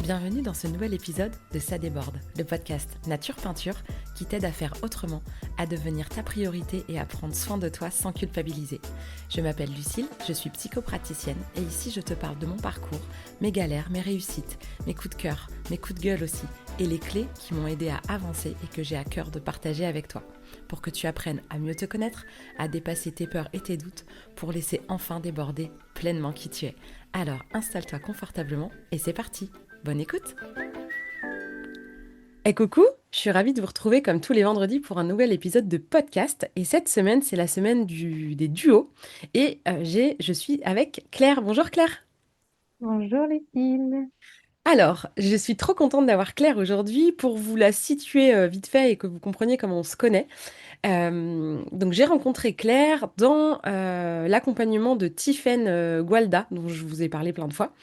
Bienvenue dans ce nouvel épisode de Ça déborde, le podcast Nature Peinture qui t'aide à faire autrement, à devenir ta priorité et à prendre soin de toi sans culpabiliser. Je m'appelle Lucille, je suis psychopraticienne et ici je te parle de mon parcours, mes galères, mes réussites, mes coups de cœur, mes coups de gueule aussi et les clés qui m'ont aidé à avancer et que j'ai à cœur de partager avec toi pour que tu apprennes à mieux te connaître, à dépasser tes peurs et tes doutes pour laisser enfin déborder pleinement qui tu es. Alors installe-toi confortablement et c'est parti. Bonne écoute. Et coucou, je suis ravie de vous retrouver comme tous les vendredis pour un nouvel épisode de podcast. Et cette semaine, c'est la semaine des duos. Et je suis avec Claire. Bonjour Claire. Bonjour les filles. Alors, je suis trop contente d'avoir Claire aujourd'hui pour vous la situer vite fait et que vous compreniez comment on se connaît. Donc j'ai rencontré Claire dans l'accompagnement de Tiffaine Gualda, dont je vous ai parlé plein de fois.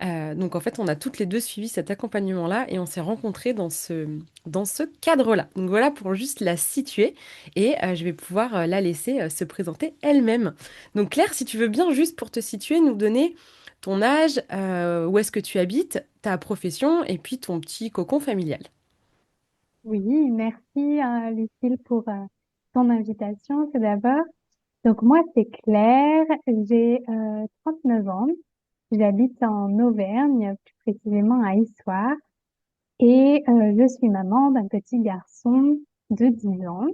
Donc en fait, on a toutes les deux suivi cet accompagnement-là et on s'est rencontrés dans ce cadre-là. Donc voilà pour juste la situer et je vais pouvoir la laisser se présenter elle-même. Donc Claire, si tu veux bien juste pour te situer, nous donner ton âge, où est-ce que tu habites, ta profession et puis ton petit cocon familial. Oui, merci Lucille pour ton invitation tout d'abord. Donc moi c'est Claire, j'ai 39 ans, j'habite en Auvergne, plus précisément à Issoire, et je suis maman d'un petit garçon de 10 ans.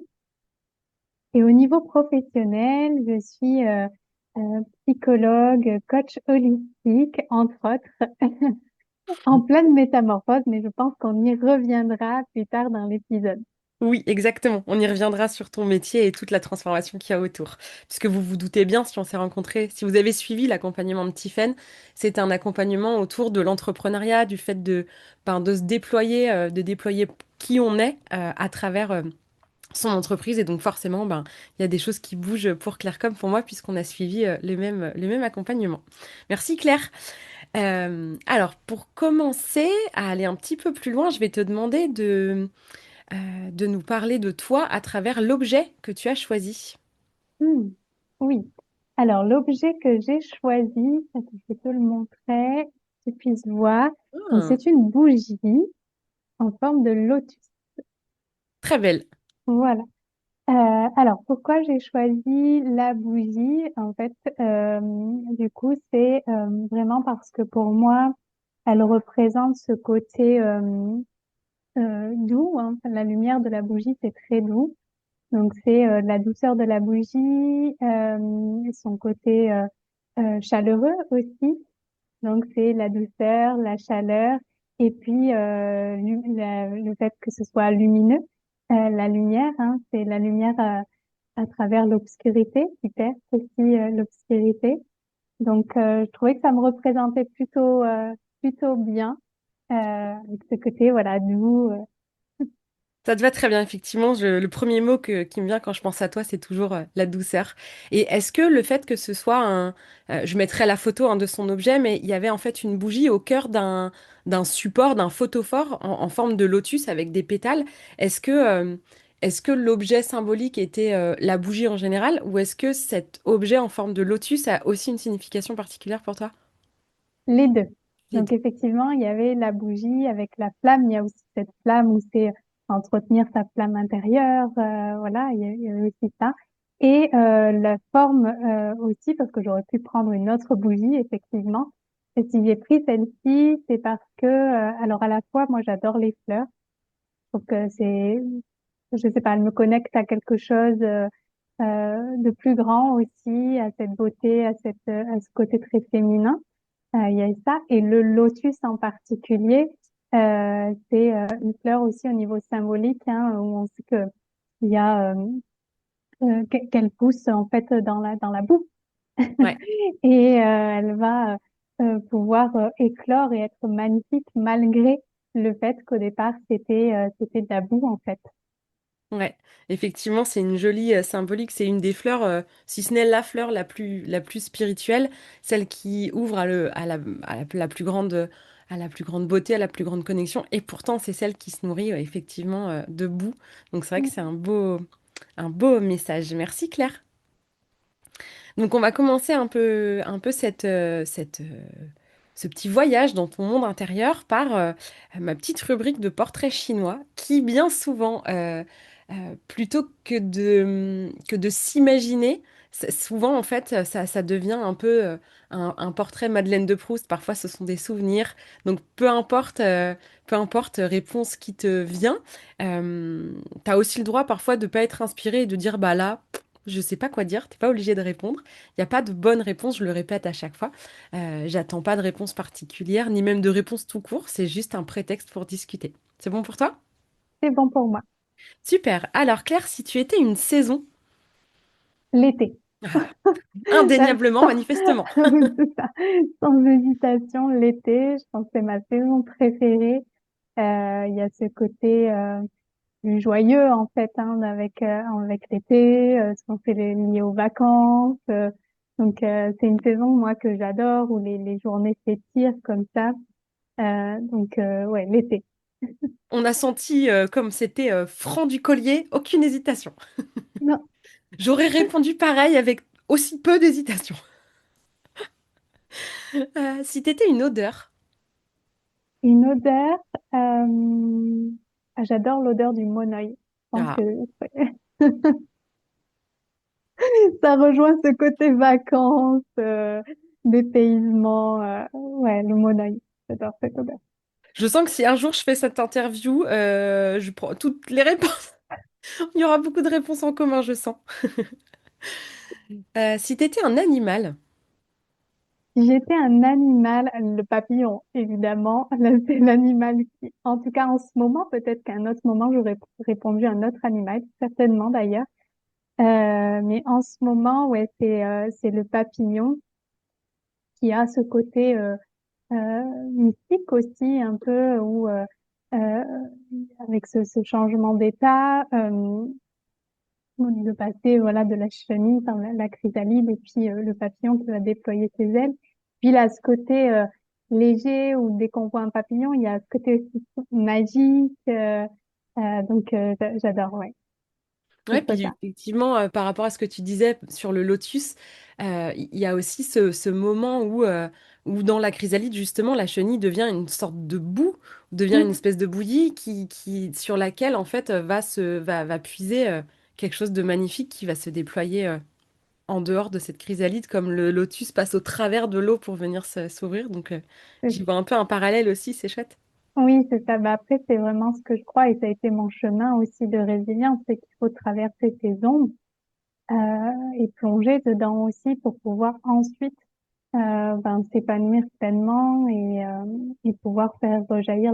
Et au niveau professionnel, je suis psychologue, coach holistique, entre autres. En pleine métamorphose, mais je pense qu'on y reviendra plus tard dans l'épisode. Oui, exactement. On y reviendra sur ton métier et toute la transformation qu'il y a autour. Puisque vous vous doutez bien, si on s'est rencontrés, si vous avez suivi l'accompagnement de Tiffen, c'est un accompagnement autour de l'entrepreneuriat, du fait de se déployer, de déployer qui on est à travers son entreprise. Et donc forcément, il y a des choses qui bougent pour Claire comme pour moi, puisqu'on a suivi le même accompagnement. Merci Claire. Alors, pour commencer à aller un petit peu plus loin, je vais te demander de nous parler de toi à travers l'objet que tu as choisi. Hmm, oui. Alors, l'objet que j'ai choisi, ça, je peux te le montrer, que tu puisses voir. Donc, Ah, c'est une bougie en forme de lotus. très belle. Voilà. Alors, pourquoi j'ai choisi la bougie? En fait, du coup, c'est vraiment parce que pour moi, elle représente ce côté doux, hein. La lumière de la bougie, c'est très doux. Donc c'est la douceur de la bougie, son côté chaleureux aussi. Donc c'est la douceur, la chaleur et puis le fait que ce soit lumineux. La lumière, hein, c'est la lumière à travers l'obscurité qui perce aussi l'obscurité. Donc je trouvais que ça me représentait plutôt bien avec ce côté voilà doux. Ça te va très bien, effectivement. Le premier mot qui me vient quand je pense à toi, c'est toujours la douceur. Et est-ce que le fait que ce soit je mettrai la photo de son objet, mais il y avait en fait une bougie au cœur d'un support, d'un photophore en forme de lotus avec des pétales. Est-ce que l'objet symbolique était la bougie en général, ou est-ce que cet objet en forme de lotus a aussi une signification particulière pour toi? Les deux. Les Donc deux. effectivement, il y avait la bougie avec la flamme. Il y a aussi cette flamme où c'est entretenir sa flamme intérieure. Voilà, il y avait aussi ça. Et la forme aussi, parce que j'aurais pu prendre une autre bougie, effectivement. Et si j'ai pris celle-ci, c'est parce que, alors à la fois, moi j'adore les fleurs. Je trouve que c'est, je sais pas, elle me connecte à quelque chose de plus grand aussi, à cette beauté, à ce côté très féminin. Il y a ça. Et le lotus en particulier, c'est une fleur aussi au niveau symbolique, hein, où on sait que il y a qu'elle pousse en fait dans la boue Ouais. et elle va pouvoir éclore et être magnifique malgré le fait qu'au départ c'était de la boue en fait. Ouais, effectivement, c'est une jolie symbolique. C'est une des fleurs, si ce n'est la fleur la plus spirituelle, celle qui ouvre la plus à la plus grande beauté, à la plus grande connexion. Et pourtant, c'est celle qui se nourrit effectivement de boue. Donc c'est vrai que c'est un beau message. Merci Claire. Donc on va commencer un peu ce petit voyage dans ton monde intérieur par ma petite rubrique de portraits chinois qui, bien souvent, plutôt que de s'imaginer, souvent, en fait, ça devient un peu un portrait Madeleine de Proust. Parfois, ce sont des souvenirs. Donc, peu importe réponse qui te vient, tu as aussi le droit parfois de pas être inspiré et de dire, bah là, je sais pas quoi dire, t'es pas obligé de répondre. Il n'y a pas de bonne réponse, je le répète à chaque fois. J'attends pas de réponse particulière, ni même de réponse tout court, c'est juste un prétexte pour discuter. C'est bon pour toi? C'est bon pour moi. Super. Alors Claire, si tu étais une saison, L'été. ah, Ça, indéniablement, sans, manifestement. oui, c'est ça. Sans hésitation, l'été, je pense que c'est ma saison préférée. Il y a ce côté plus joyeux en fait avec l'été. Souvent c'est lié aux vacances. C'est une saison moi que j'adore où les journées s'étirent comme ça. Ouais, l'été. On a senti comme c'était franc du collier, aucune hésitation. Non, J'aurais répondu pareil avec aussi peu d'hésitation. Si t'étais une odeur, une odeur. J'adore l'odeur du monoeil. Je pense que ah, ouais. Ça rejoint ce côté vacances, dépaysement. Ouais, le monoeil. J'adore cette odeur. je sens que si un jour je fais cette interview, je prends toutes les réponses. Il y aura beaucoup de réponses en commun, je sens. Si t'étais un animal, Si j'étais un animal, le papillon, évidemment. Là, c'est l'animal qui, en tout cas en ce moment, peut-être qu'à un autre moment, j'aurais répondu à un autre animal, certainement d'ailleurs. Mais en ce moment, ouais, c'est le papillon qui a ce côté mystique aussi, un peu, où euh, avec ce changement d'état, de passer voilà de la chenille par la chrysalide et puis le papillon qui va déployer ses ailes. Puis là, ce côté léger où dès qu'on voit un papillon, il y a ce côté aussi magique. J'adore, ouais, ce ouais, puis truc-là. effectivement, par rapport à ce que tu disais sur le lotus, il y a aussi ce moment où dans la chrysalide, justement, la chenille devient une sorte de boue, devient une Mm, espèce de bouillie sur laquelle, en fait, va puiser quelque chose de magnifique qui va se déployer en dehors de cette chrysalide, comme le lotus passe au travers de l'eau pour venir s'ouvrir. Donc, j'y vois un peu un parallèle aussi, c'est chouette. oui, c'est ça. Bah, après, c'est vraiment ce que je crois et ça a été mon chemin aussi de résilience, c'est qu'il faut traverser ces ombres et plonger dedans aussi pour pouvoir ensuite s'épanouir pleinement et pouvoir faire rejaillir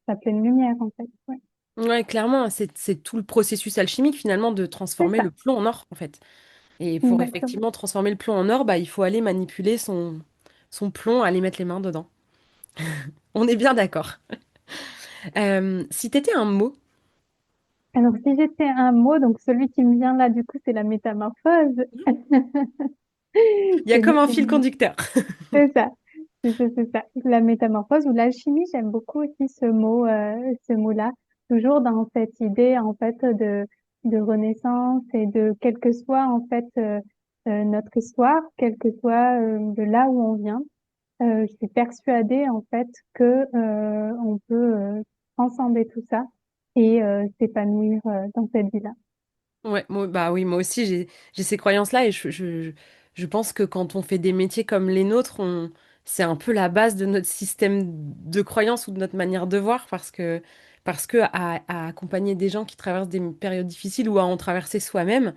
sa pleine lumière, en fait. Ouais, Ouais, clairement, c'est tout le processus alchimique finalement de c'est transformer ça, le plomb en or, en fait. Et pour exactement. effectivement transformer le plomb en or, bah, il faut aller manipuler son plomb, aller mettre les mains dedans. On est bien d'accord. Si t'étais un mot, Alors, si j'étais un mot, donc celui qui me vient là, du coup, c'est la métamorphose. il y a C'est comme un fil conducteur. c'est ça. C'est ça. La métamorphose ou l'alchimie, j'aime beaucoup aussi ce mot-là. Toujours dans cette idée, en fait, de renaissance et de quelle que soit, en fait, notre histoire, quelle que soit, de là où on vient. Je suis persuadée en fait que on peut transcender tout ça et s'épanouir dans cette vie-là. Ouais, bah oui, moi aussi j'ai ces croyances-là et je pense que quand on fait des métiers comme les nôtres, c'est un peu la base de notre système de croyances ou de notre manière de voir parce que à accompagner des gens qui traversent des périodes difficiles ou à en traverser soi-même,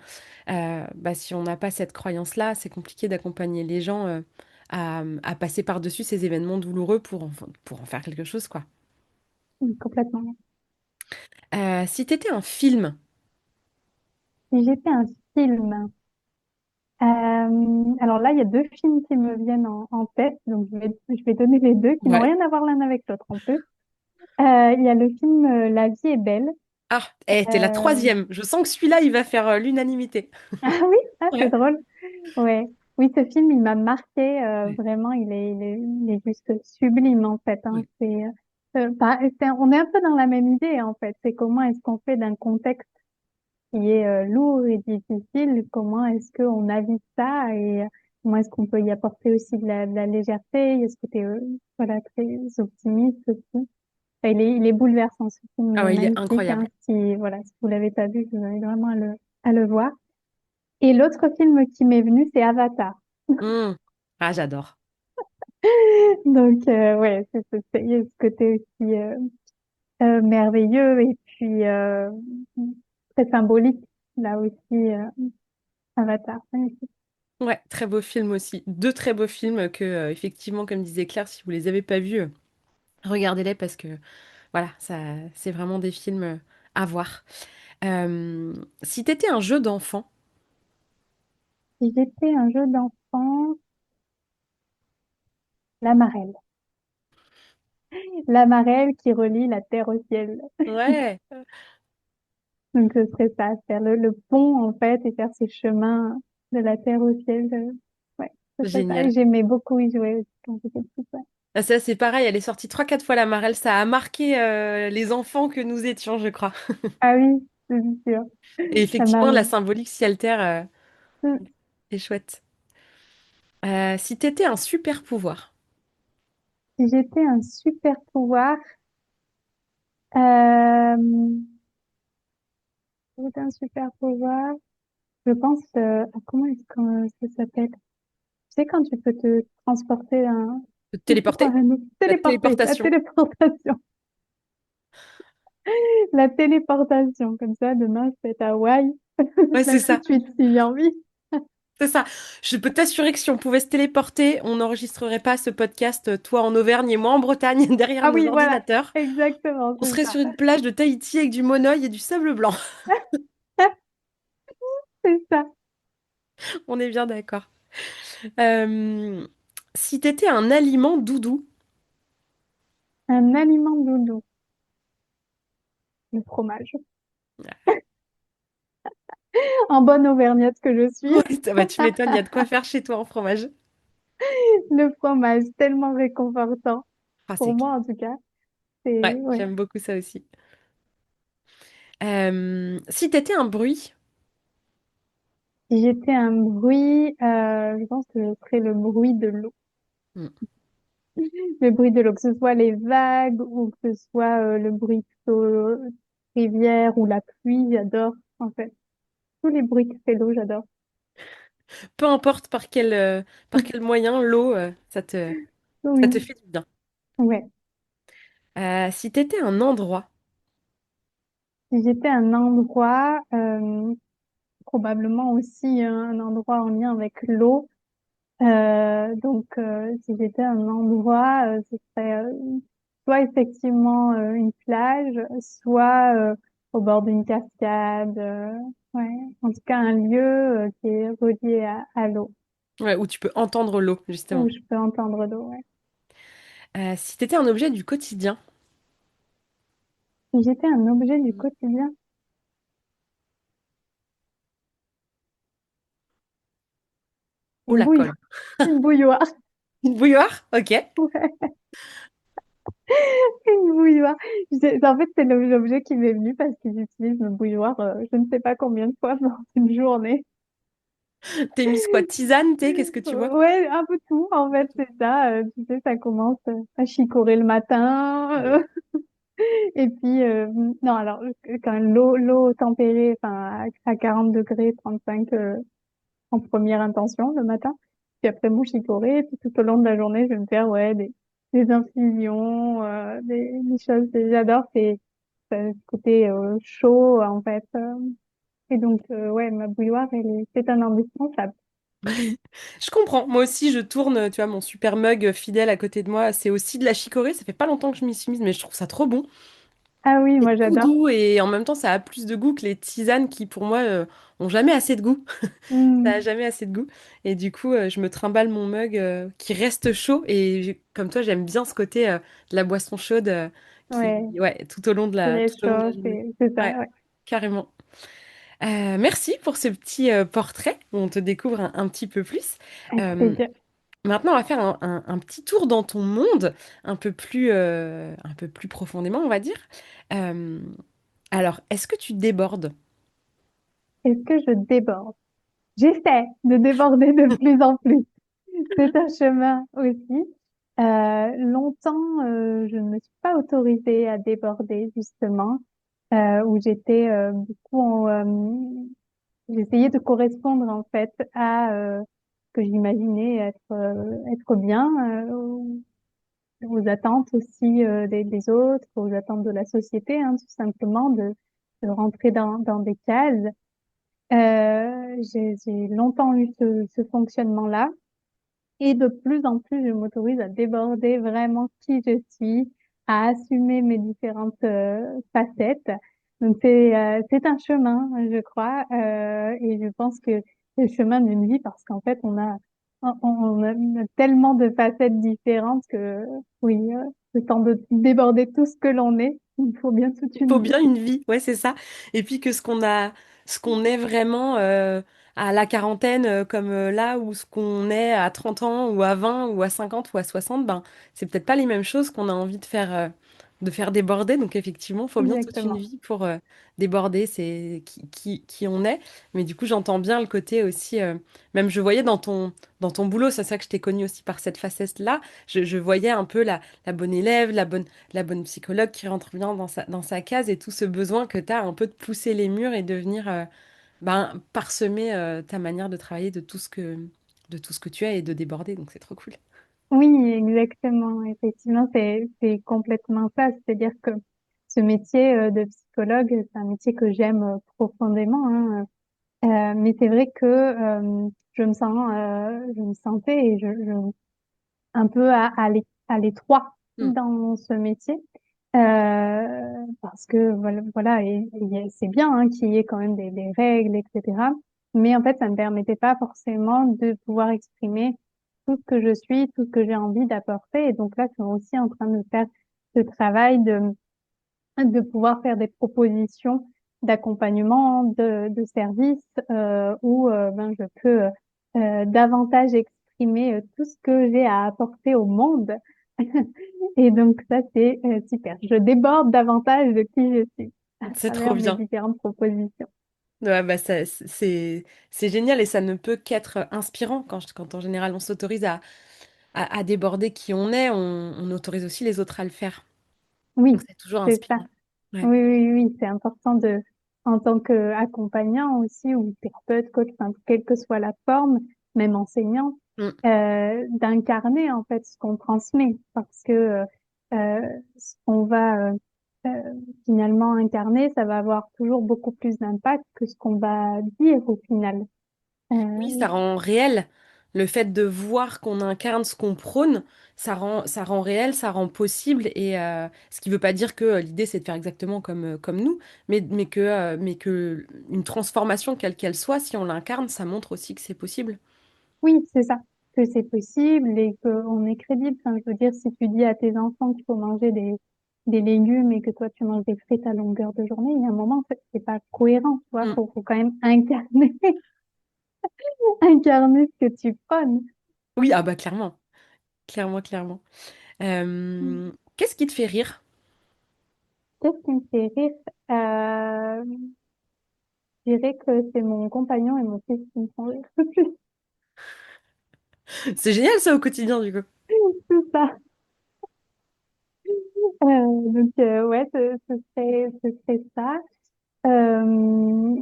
bah, si on n'a pas cette croyance-là, c'est compliqué d'accompagner les gens à passer par-dessus ces événements douloureux pour en faire quelque chose, quoi. Oui, complètement. Si t'étais un film, Si j'étais un film, alors là il y a deux films qui me viennent en tête, donc je vais donner les deux qui n'ont ouais. rien à voir l'un avec l'autre en plus. Il y a le film La vie est belle. Ah, t'es la Euh, troisième. Je sens que celui-là, il va faire l'unanimité. Ah oui, ah, c'est Ouais. drôle. Ouais. Oui, ce film, il m'a marqué vraiment. Il est juste sublime en fait. Hein. Ouais. On est un peu dans la même idée en fait. C'est comment est-ce qu'on fait d'un contexte qui est lourd et difficile, comment est-ce qu'on navigue ça comment est-ce qu'on peut y apporter aussi de la légèreté. Il y a ce côté, voilà, très optimiste aussi. Enfin, il est bouleversant, ce film, Ah il est ouais, il est magnifique, hein. incroyable. Si, voilà, si vous l'avez pas vu, je vous invite vraiment à le voir. Et l'autre film qui m'est venu, c'est Avatar. Hmm. Ah, j'adore. Donc, ouais, il y a ce côté aussi merveilleux et puis très symbolique, là aussi, Avatar. Magnifique. Ouais, très beau film aussi. Deux très beaux films que, effectivement, comme disait Claire, si vous les avez pas vus, regardez-les parce que, voilà, ça, c'est vraiment des films à voir. Euh, Si t'étais un jeu d'enfant, Si j'étais un jeu d'enfant, la marelle. La marelle qui relie la terre au ciel. ouais, Donc, ce serait ça, faire le pont, en fait, et faire ce chemin de la terre au ciel. Ouais, ce serait ça. Et génial. j'aimais beaucoup y jouer aussi quand j'étais petite. Ouais. Ah, ça, c'est pareil, elle est sortie trois, quatre fois la Marelle. Ça a marqué les enfants que nous étions, je crois. Ah oui, c'est sûr. Et La effectivement, la marelle. symbolique, si altère, est chouette. Si t'étais un super pouvoir, Si j'étais un super pouvoir, euh, si j'étais un super pouvoir, je pense, comment est-ce que ça s'appelle? Tu sais, quand tu peux te transporter te c'est quoi téléporter, un autre? la Téléporter, la téléportation. téléportation. La téléportation. Comme ça, demain, je peux être à Hawaï. Ouais, Là, c'est tout ça. de suite, si j'ai envie. C'est ça. Je peux t'assurer que si on pouvait se téléporter, on n'enregistrerait pas ce podcast, toi en Auvergne et moi en Bretagne, derrière Ah nos oui, voilà. ordinateurs. Exactement, On c'est serait ça. sur une plage de Tahiti avec du monoeil et du sable blanc. C'est ça. On est bien d'accord. Euh, Si t'étais un aliment doudou, Un aliment doudou. Le fromage. En bonne auvergnate que je suis. ouais, bah, tu m'étonnes, il y a de quoi faire chez toi en fromage. Le fromage, tellement réconfortant. Ah, Pour c'est moi, clair. en tout cas. C'est, Ouais, ouais. j'aime beaucoup ça aussi. Si t'étais un bruit, Si j'étais un bruit, je pense que je serais le bruit de l'eau. hmm, Le bruit de l'eau, que ce soit les vagues ou que ce soit le bruit plutôt rivière ou la pluie, j'adore, en fait. Tous les bruits que fait l'eau, j'adore. peu importe par quel moyen, l'eau, ça te Oui, fait du bien. ouais. Si t'étais un endroit, Si j'étais un endroit, probablement aussi un endroit en lien avec l'eau. Donc, si j'étais un endroit, ce serait soit effectivement une plage, soit au bord d'une cascade. Ouais, en tout cas, un lieu qui est relié à l'eau, ouais, où tu peux entendre l'eau, où justement. je peux entendre l'eau. Ouais. Si t'étais un objet du quotidien, Si j'étais un objet du quotidien, oh une la bouilloire, colle. une bouilloire, Une bouilloire? Ok. ouais, une bouilloire. En fait, c'est l'objet qui m'est venu parce que j'utilise une bouilloire, je ne sais pas combien de fois dans une journée. T'es mise quoi? Tisane, thé, qu'est-ce que tu vois? Ouais, un peu tout, en Un peu fait, tout. c'est ça. Tu sais, ça commence à chicorer le matin. Ah oui. Et puis, non, alors, quand l'eau tempérée, enfin, à 40 degrés, 35 en première intention le matin. Puis après, mon chicorée. Et puis, tout au long de la journée, je vais me faire, ouais, des infusions, des choses que j'adore. C'est ce côté chaud, en fait. Et donc, ouais, ma bouilloire, c'est un indispensable. Je comprends. Moi aussi, je tourne, tu vois, mon super mug fidèle à côté de moi. C'est aussi de la chicorée. Ça fait pas longtemps que je m'y suis mise, mais je trouve ça trop bon. Ah oui, C'est moi, tout j'adore. doux et en même temps, ça a plus de goût que les tisanes qui, pour moi, ont jamais assez de goût. Ça a Hmm, jamais assez de goût. Et du coup, je me trimballe mon mug qui reste chaud. Et comme toi, j'aime bien ce côté de la boisson chaude ouais. ouais, Qui tout au long de la réchauffe, journée. c'est ça, Ouais, ouais. carrément. Merci pour ce petit portrait où on te découvre un petit peu plus. Avec Euh, plaisir. Maintenant, on va faire un petit tour dans ton monde, un peu plus profondément, on va dire. Euh, alors, est-ce que tu débordes? Est-ce que je déborde? J'essaie de déborder de plus en plus. C'est un chemin aussi. Longtemps, je ne me suis pas autorisée à déborder, justement, où j'étais beaucoup j'essayais de correspondre, en fait, à ce que j'imaginais être bien, aux attentes aussi des autres, aux attentes de la société, hein, tout simplement, de rentrer dans des cases. J'ai longtemps eu ce fonctionnement-là. Et de plus en plus, je m'autorise à déborder vraiment qui je suis, à assumer mes différentes facettes. Donc c'est un chemin, je crois, et je pense que c'est le chemin d'une vie parce qu'en fait on a tellement de facettes différentes que oui, le temps de déborder tout ce que l'on est, il faut bien toute Il faut une vie. bien une vie, ouais, c'est ça. Et puis que ce qu'on est vraiment à la quarantaine, comme là, ou ce qu'on est à 30 ans, ou à 20 ou à 50 ou à 60, ben, c'est peut-être pas les mêmes choses qu'on a envie de faire déborder. Donc effectivement, il faut bien toute une Exactement. vie pour déborder, c'est qui on est. Mais du coup, j'entends bien le côté aussi, même je voyais dans ton boulot, c'est ça que je t'ai connu aussi par cette facette-là, je voyais un peu la bonne élève, la bonne psychologue qui rentre bien dans sa case et tout ce besoin que tu as un peu de pousser les murs et de venir ben, parsemer ta manière de travailler de tout ce que tu as et de déborder. Donc c'est trop cool. Oui, exactement. Effectivement, c'est complètement ça. C'est-à-dire que ce métier de psychologue, c'est un métier que j'aime profondément, hein. Mais c'est vrai que je me sentais un peu à l'étroit Mm. dans ce métier. Parce que voilà, c'est bien hein, qu'il y ait quand même des règles, etc. Mais en fait, ça ne me permettait pas forcément de pouvoir exprimer tout ce que je suis, tout ce que j'ai envie d'apporter. Et donc là, je suis aussi en train de faire ce travail de pouvoir faire des propositions d'accompagnement, de services où ben, je peux davantage exprimer tout ce que j'ai à apporter au monde. Et donc ça, c'est super. Je déborde davantage de qui je suis à C'est trop travers mes bien. différentes propositions. Ouais, bah c'est génial et ça ne peut qu'être inspirant quand en général on s'autorise à déborder qui on est, on autorise aussi les autres à le faire. Donc Oui, c'est toujours c'est ça. inspirant. Ouais. Oui, oui, oui, c'est important en tant qu'accompagnant aussi, ou thérapeute, coach, enfin, quelle que soit la forme, même enseignant, Mm. d'incarner en fait ce qu'on transmet, parce que ce qu'on va finalement incarner, ça va avoir toujours beaucoup plus d'impact que ce qu'on va dire au final. Oui, Euh, ça rend réel. Le fait de voir qu'on incarne ce qu'on prône, ça rend réel, ça rend possible. Et ce qui ne veut pas dire que l'idée, c'est de faire exactement comme nous, mais que une transformation, quelle qu'elle soit, si on l'incarne, ça montre aussi que c'est possible. Oui, c'est ça, que c'est possible et qu'on est crédible. Enfin, je veux dire, si tu dis à tes enfants qu'il faut manger des légumes et que toi tu manges des frites à longueur de journée, il y a un moment, en fait, c'est pas cohérent, tu vois. Mm. Faut quand même incarner, incarner ce que tu prônes. Oui, ah bah clairement, clairement, clairement. Qu'est-ce qui te fait rire? Qu'est-ce qui me fait rire? Je dirais que c'est mon compagnon et mon fils qui me font rire le plus. C'est génial ça au quotidien du coup. C'est ça. Donc, ouais, ce serait ça. Euh,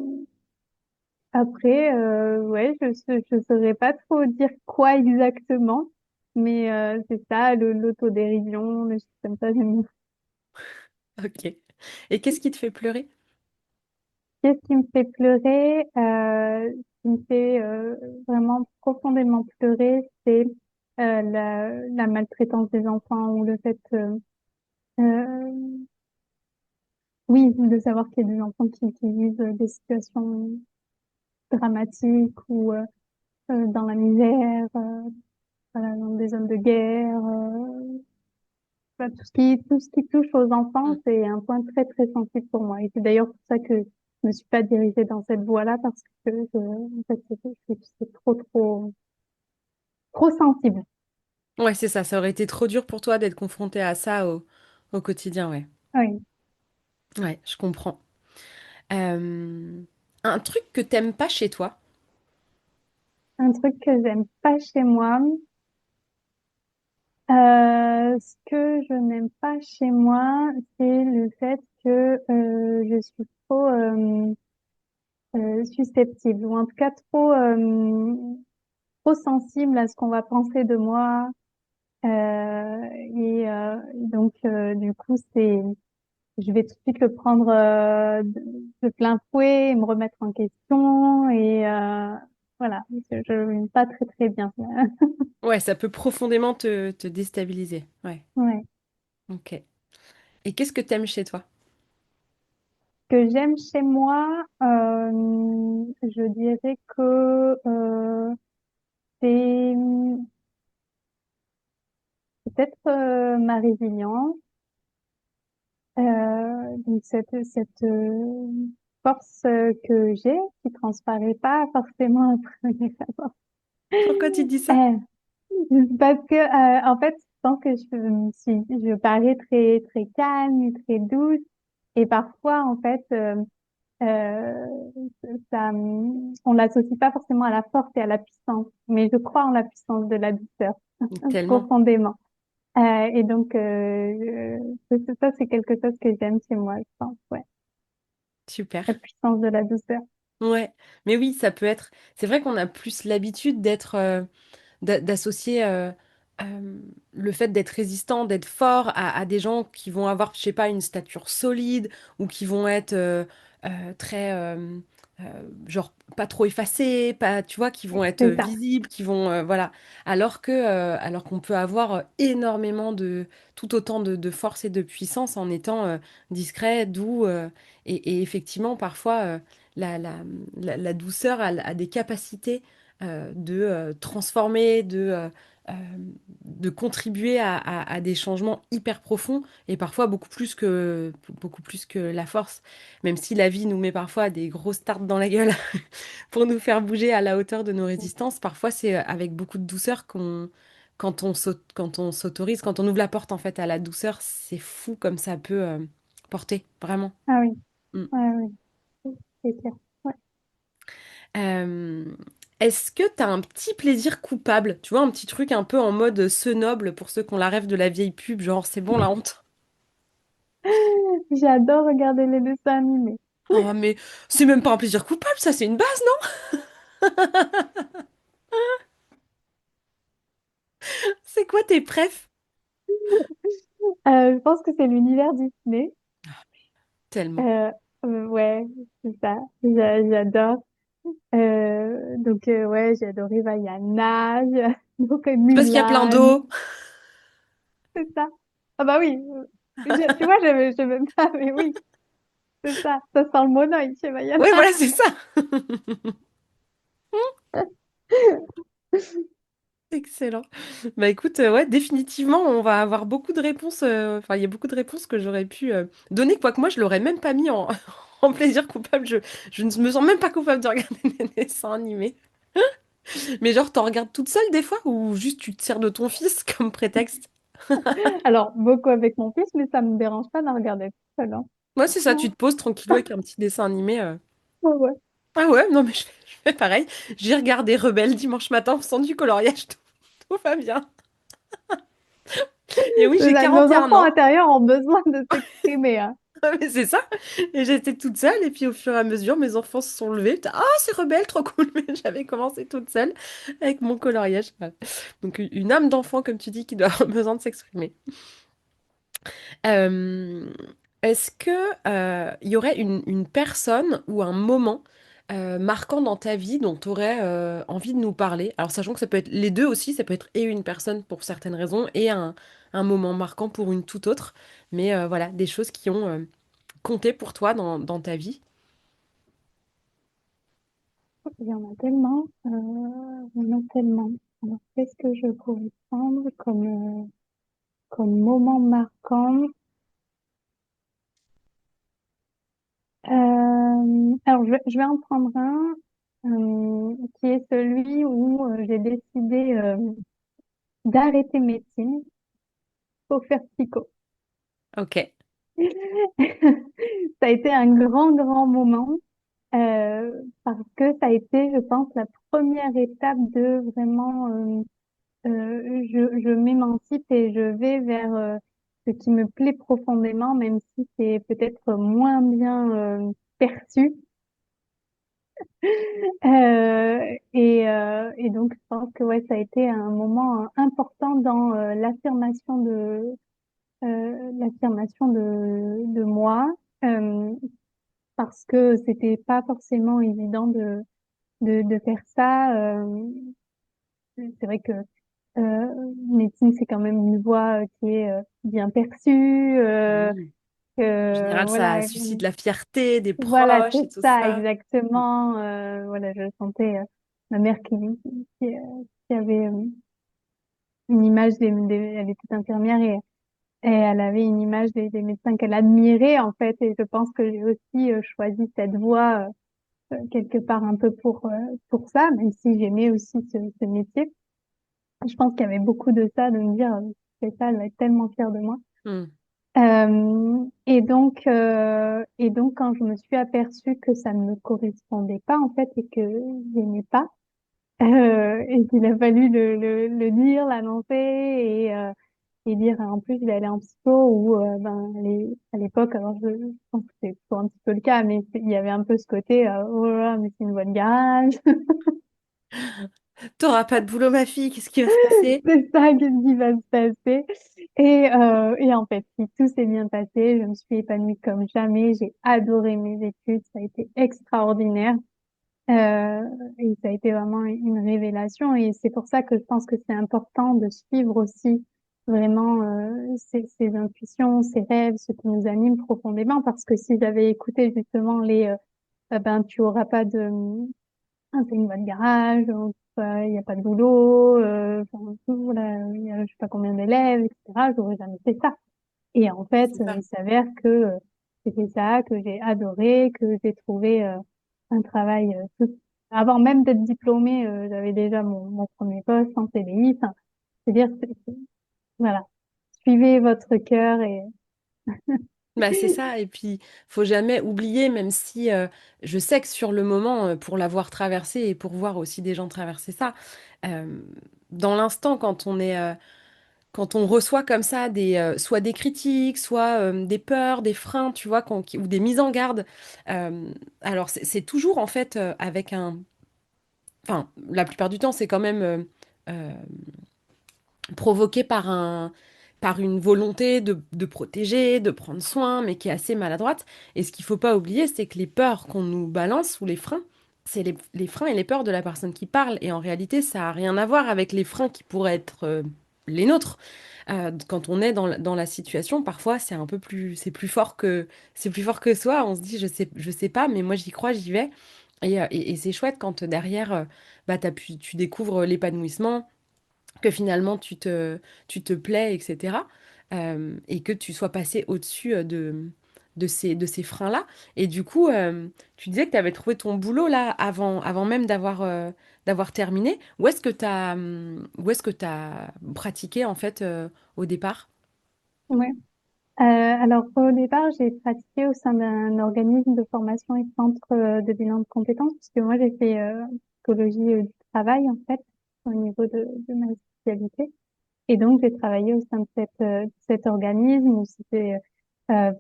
Après, ouais, je saurais pas trop dire quoi exactement, mais c'est ça, l'autodérision, les choses comme ça, j'aime bien. Ok. Et qu'est-ce qui te fait pleurer? Qu'est-ce qui me fait pleurer? Ce qui me fait vraiment profondément pleurer, c'est la maltraitance des enfants ou le fait, euh, oui, de savoir qu'il y a des enfants qui vivent des situations dramatiques ou dans la misère, voilà, dans des zones de guerre. Bah, tout ce qui touche aux enfants, Mm. c'est un point très, très sensible pour moi. Et c'est d'ailleurs pour ça que je me suis pas dirigée dans cette voie-là parce que en fait, c'est trop sensible. Ouais, c'est ça, ça aurait été trop dur pour toi d'être confronté à ça au quotidien, ouais. Oui. Ouais, je comprends. Euh, un truc que t'aimes pas chez toi. Un truc que j'aime pas chez moi. Ce que je n'aime pas chez moi, c'est le fait que je suis trop susceptible, ou en tout cas trop sensible à ce qu'on va penser de moi. Donc, du coup, je vais tout de suite le prendre de plein fouet, et me remettre en question, et voilà, je n'aime pas très très bien. Ouais, ça peut profondément te déstabiliser. Ouais, Ouais. ok. Et qu'est-ce que t'aimes chez toi? Que j'aime chez moi, je dirais que c'est peut-être ma résilience, donc cette force que j'ai, qui transparaît pas forcément à premier abord. Pourquoi tu dis ça? Euh, Parce que en fait, je pense que je parais très très calme et très douce, et parfois en fait euh, on l'associe pas forcément à la force et à la puissance, mais je crois en la puissance de la douceur Tellement. profondément. Et donc ça c'est quelque chose que j'aime chez moi, je pense, ouais, Super. la puissance de la douceur. Ouais, mais oui, ça peut être. C'est vrai qu'on a plus l'habitude d'associer le fait d'être résistant, d'être fort à des gens qui vont avoir, je sais pas, une stature solide ou qui vont être très, genre, pas trop effacés, pas, tu vois, qui vont être C'est ça. visibles, qui vont, voilà. Alors qu'on peut avoir énormément tout autant de force et de puissance en étant discret, doux, et effectivement, parfois, la douceur a des capacités de transformer, euh, de contribuer à des changements hyper profonds et parfois beaucoup plus que la force. Même si la vie nous met parfois des grosses tartes dans la gueule pour nous faire bouger à la hauteur de nos résistances, parfois c'est avec beaucoup de douceur quand on s'autorise, quand on ouvre la porte en fait à la douceur, c'est fou comme ça peut porter, vraiment. Ah oui, Mm. ouais, oui, c'est clair. Ouais. Euh, Est-ce que t'as un petit plaisir coupable? Tu vois, un petit truc un peu en mode ce noble pour ceux qui ont la rêve de la vieille pub, genre c'est bon la honte. J'adore regarder les dessins animés. Oh, mais c'est même pas un plaisir coupable, ça c'est une base, non? C'est quoi tes préfs? Je pense que c'est l'univers Disney. Tellement. Euh, ouais, c'est ça. J'adore. Donc, ouais, j'ai adoré Vaiana, donc C'est parce qu'il y a plein Mulan, d'eau. c'est ça. Ah bah oui, tu vois, je veux pas, mais oui, c'est ça. Ça sent le monoï chez Vaiana. Ouais, voilà, c'est ça. Excellent. Bah écoute, ouais, définitivement, on va avoir beaucoup de réponses. Enfin, il y a beaucoup de réponses que j'aurais pu donner, quoique moi, je l'aurais même pas mis en, en plaisir coupable. Je ne me sens même pas coupable de regarder des dessins animés. Mais genre, t'en regardes toute seule des fois ou juste tu te sers de ton fils comme prétexte? Alors, beaucoup avec mon fils, mais ça me dérange pas d'en regarder tout seul, hein. Moi, c'est ça, tu Non. te poses tranquillou avec un petit dessin animé. Ouais, ouais. Ah ouais, non, mais je fais pareil. J'ai regardé Rebelle dimanche matin sans du coloriage, tout va bien. Et oui, j'ai Nos 41 enfants ans. intérieurs ont besoin de s'exprimer, hein. Mais c'est ça. Et j'étais toute seule. Et puis au fur et à mesure, mes enfants se sont levés. Putain, ah, c'est Rebelle, trop cool. Mais j'avais commencé toute seule avec mon coloriage. Voilà. Donc une âme d'enfant, comme tu dis, qui doit avoir besoin de s'exprimer. Euh, Est-ce que il y aurait une personne ou un moment marquant dans ta vie dont tu aurais envie de nous parler? Alors sachant que ça peut être les deux aussi, ça peut être et une personne pour certaines raisons et un moment marquant pour une toute autre. Mais voilà, des choses qui ont compté pour toi dans ta vie. Il y en a tellement, il y en a tellement. Alors, qu'est-ce que je pourrais prendre comme moment marquant? Alors, je vais en prendre un qui est celui où j'ai décidé d'arrêter médecine pour faire psycho. Ok. Ça a été un grand moment parce que ça a été, je pense, la première étape de vraiment je m'émancipe et je vais vers ce qui me plaît profondément, même si c'est peut-être moins bien perçu. Et donc, je pense que ouais, ça a été un moment important dans l'affirmation de moi, parce que c'était pas forcément évident de faire ça. C'est vrai que médecine, c'est quand même une voie qui est bien perçue. Oui. En général, ça Voilà, suscite la fierté des voilà, proches c'est et tout ça, ça. exactement. Voilà, je sentais ma mère qui avait une image elle était infirmière et elle avait une image des médecins qu'elle admirait en fait. Et je pense que j'ai aussi choisi cette voie quelque part un peu pour ça, même si j'aimais aussi ce métier. Je pense qu'il y avait beaucoup de ça, de me dire, c'est ça, elle va être tellement fière de moi. Hmm. Et donc, quand je me suis aperçue que ça ne me correspondait pas, en fait, et que j'aimais pas, et qu'il a fallu le dire, l'annoncer, et dire, en plus, je vais aller en psycho, ou, ben, à l'époque, alors je pense que c'est toujours un petit peu le cas, mais il y avait un peu ce côté, oh là là, mais c'est une voie de garage. T'auras pas de boulot, ma fille, qu'est-ce qui va se passer? C'est ça qui va se passer. Et en fait, si tout s'est bien passé, je me suis épanouie comme jamais. J'ai adoré mes études. Ça a été extraordinaire. Euh, et ça a été vraiment une révélation. Et c'est pour ça que je pense que c'est important de suivre aussi vraiment ses intuitions, ses rêves, ce qui nous anime profondément. Parce que si j'avais écouté justement ben, tu auras pas de c'est une voie de garage, il n'y a pas de boulot, enfin, voilà, il y a je sais pas combien d'élèves, etc. J'aurais jamais fait ça. Et en fait, C'est ça. il s'avère que c'était ça, que j'ai adoré, que j'ai trouvé un travail avant même d'être diplômée, j'avais déjà mon premier poste en CDI. Enfin, c'est-à-dire, voilà, suivez votre cœur et Bah, c'est ça, et puis faut jamais oublier, même si je sais que sur le moment, pour l'avoir traversé et pour voir aussi des gens traverser ça, euh, dans l'instant, quand on reçoit comme ça soit des critiques, soit des peurs, des freins, tu vois, ou des mises en garde, euh, alors c'est toujours en fait avec un... Enfin, la plupart du temps, c'est quand même euh, provoqué par une volonté de protéger, de prendre soin, mais qui est assez maladroite. Et ce qu'il faut pas oublier, c'est que les peurs qu'on nous balance ou les freins, c'est les freins et les peurs de la personne qui parle. Et en réalité, ça a rien à voir avec les freins qui pourraient être les nôtres. Quand on est dans la situation, parfois c'est un peu plus, c'est plus fort que soi. On se dit, je sais pas, mais moi j'y crois, j'y vais. Et c'est chouette quand derrière, bah, tu découvres l'épanouissement, que finalement tu te plais, etc. Et que tu sois passé au-dessus de ces freins-là. Et du coup, tu disais que tu avais trouvé ton boulot là avant même d'avoir terminé. Où est-ce que tu pratiqué en fait au départ? ouais. Alors, au départ, j'ai pratiqué au sein d'un organisme de formation et centre de bilan de compétences, puisque moi, j'ai fait psychologie du travail, en fait, au niveau de ma spécialité. Et donc, j'ai travaillé au sein de cet organisme où c'était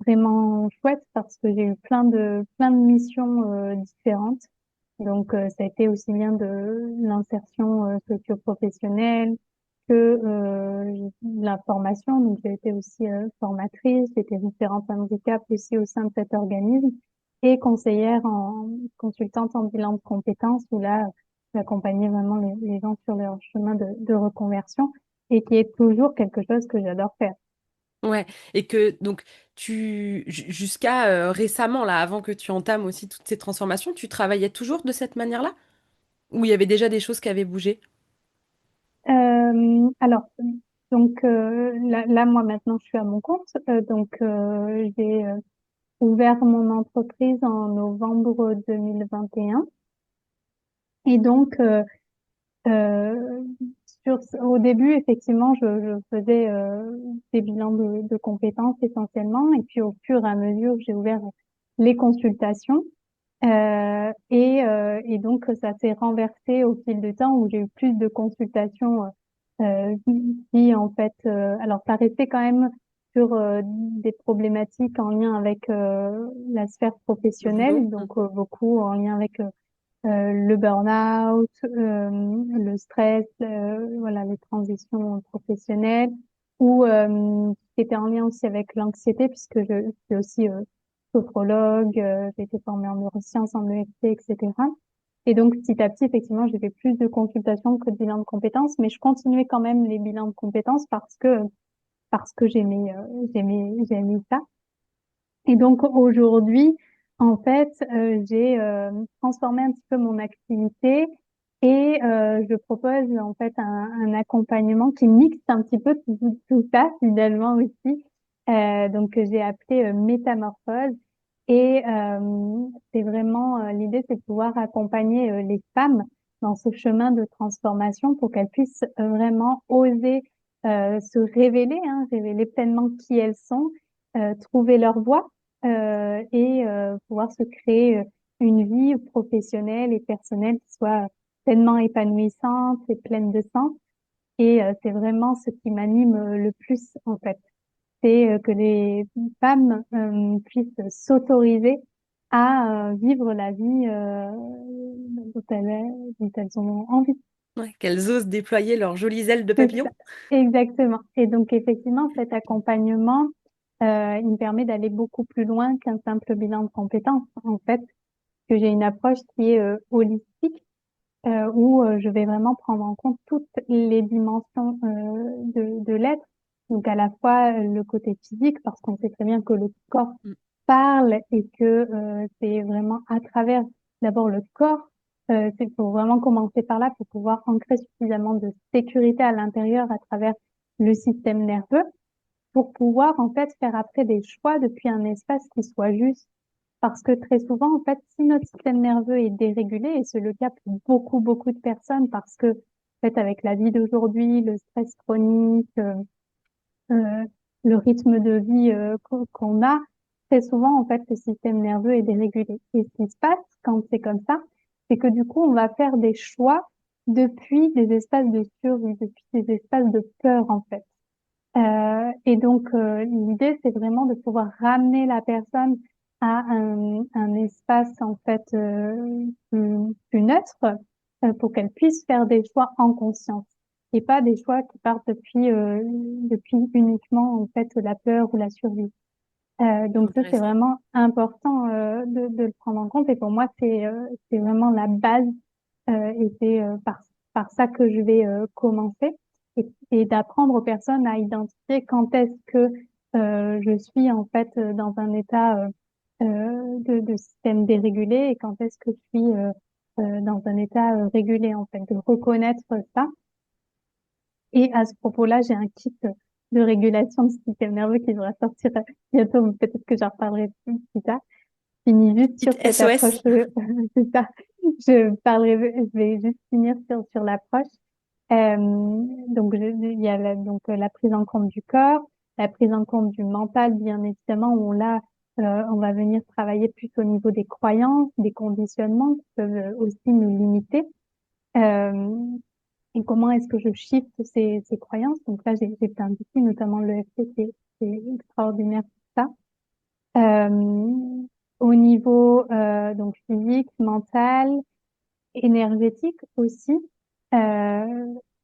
vraiment chouette parce que j'ai eu plein de missions différentes. Donc, ça a été aussi bien de l'insertion socio-professionnelle que de la formation. Donc, j'ai été aussi formatrice, j'étais référente handicap aussi au sein de cet organisme et conseillère consultante en bilan de compétences où là, j'accompagnais vraiment les gens sur leur chemin de reconversion et qui est toujours quelque chose que j'adore faire. Ouais, et que donc jusqu'à récemment, là, avant que tu entames aussi toutes ces transformations, tu travaillais toujours de cette manière-là? Ou il y avait déjà des choses qui avaient bougé? Alors, donc là, moi maintenant, je suis à mon compte. Donc, j'ai ouvert mon entreprise en novembre 2021. Et donc, euh, au début, effectivement, je faisais des bilans de compétences essentiellement. Et puis, au fur et à mesure, j'ai ouvert les consultations. Et donc, ça s'est renversé au fil du temps où j'ai eu plus de consultations qui en fait, alors ça restait quand même sur des problématiques en lien avec la sphère Le boulot. professionnelle, donc beaucoup en lien avec le burn-out, le stress, voilà, les transitions professionnelles, ou qui était en lien aussi avec l'anxiété, puisque je suis aussi sophrologue, j'ai été formée en neurosciences, en EFT, etc. Et donc, petit à petit, effectivement, j'ai fait plus de consultations que de bilans de compétences, mais je continuais quand même les bilans de compétences parce que j'aimais ça. Et donc aujourd'hui, en fait, j'ai transformé un petit peu mon activité et je propose en fait un accompagnement qui mixe un petit peu tout ça finalement aussi. Donc j'ai appelé Métamorphose et c'est vraiment l'idée, c'est de pouvoir accompagner les femmes dans ce chemin de transformation pour qu'elles puissent vraiment oser se révéler, hein, révéler pleinement qui elles sont, trouver leur voie et pouvoir se créer une vie professionnelle et personnelle qui soit pleinement épanouissante et pleine de sens. Et c'est vraiment ce qui m'anime le plus en fait. C'est que les femmes puissent s'autoriser à vivre la vie dont elles ont envie. Ouais, qu'elles osent déployer leurs jolies ailes de C'est ça. papillon. Exactement. Et donc effectivement, cet accompagnement, il me permet d'aller beaucoup plus loin qu'un simple bilan de compétences. En fait, que j'ai une approche qui est holistique, où je vais vraiment prendre en compte toutes les dimensions de l'être. Donc à la fois le côté physique, parce qu'on sait très bien que le corps Mm. parle et que c'est vraiment à travers d'abord le corps, c'est pour vraiment commencer par là pour pouvoir ancrer suffisamment de sécurité à l'intérieur à travers le système nerveux pour pouvoir en fait faire après des choix depuis un espace qui soit juste. Parce que très souvent, en fait, si notre système nerveux est dérégulé, et c'est le cas pour beaucoup, beaucoup de personnes, parce que, en fait, avec la vie d'aujourd'hui, le stress chronique, euh, le rythme de vie qu'on a, très souvent, en fait, le système nerveux est dérégulé. Et ce qui se passe quand c'est comme ça, c'est que du coup, on va faire des choix depuis des espaces de survie, depuis des espaces de peur, en fait. Et donc, l'idée, c'est vraiment de pouvoir ramener la personne à un espace en fait plus neutre pour qu'elle puisse faire des choix en conscience et pas des choix qui partent depuis uniquement en fait la peur ou la survie. C'est Donc ça, c'est intéressant. vraiment important de le prendre en compte. Et pour moi, c'est vraiment la base et c'est par ça que je vais commencer et d'apprendre aux personnes à identifier quand est-ce que je suis en fait dans un état de système dérégulé et quand est-ce que je suis dans un état régulé en fait, de reconnaître ça. Et à ce propos-là, j'ai un kit de régulation du système nerveux qui devra sortir bientôt, mais peut-être que j'en reparlerai plus tard. Finis juste sur Petite cette approche, SOS. c'est ça. Je vais juste finir sur l'approche. Donc, il y a donc la prise en compte du corps, la prise en compte du mental, bien évidemment, où là, on va venir travailler plus au niveau des croyances, des conditionnements qui peuvent aussi nous limiter. Euh, et comment est-ce que je shift ces croyances? Donc là, j'ai plein d'outils, notamment le l'EFT, c'est extraordinaire pour ça. Au niveau donc physique, mental, énergétique aussi,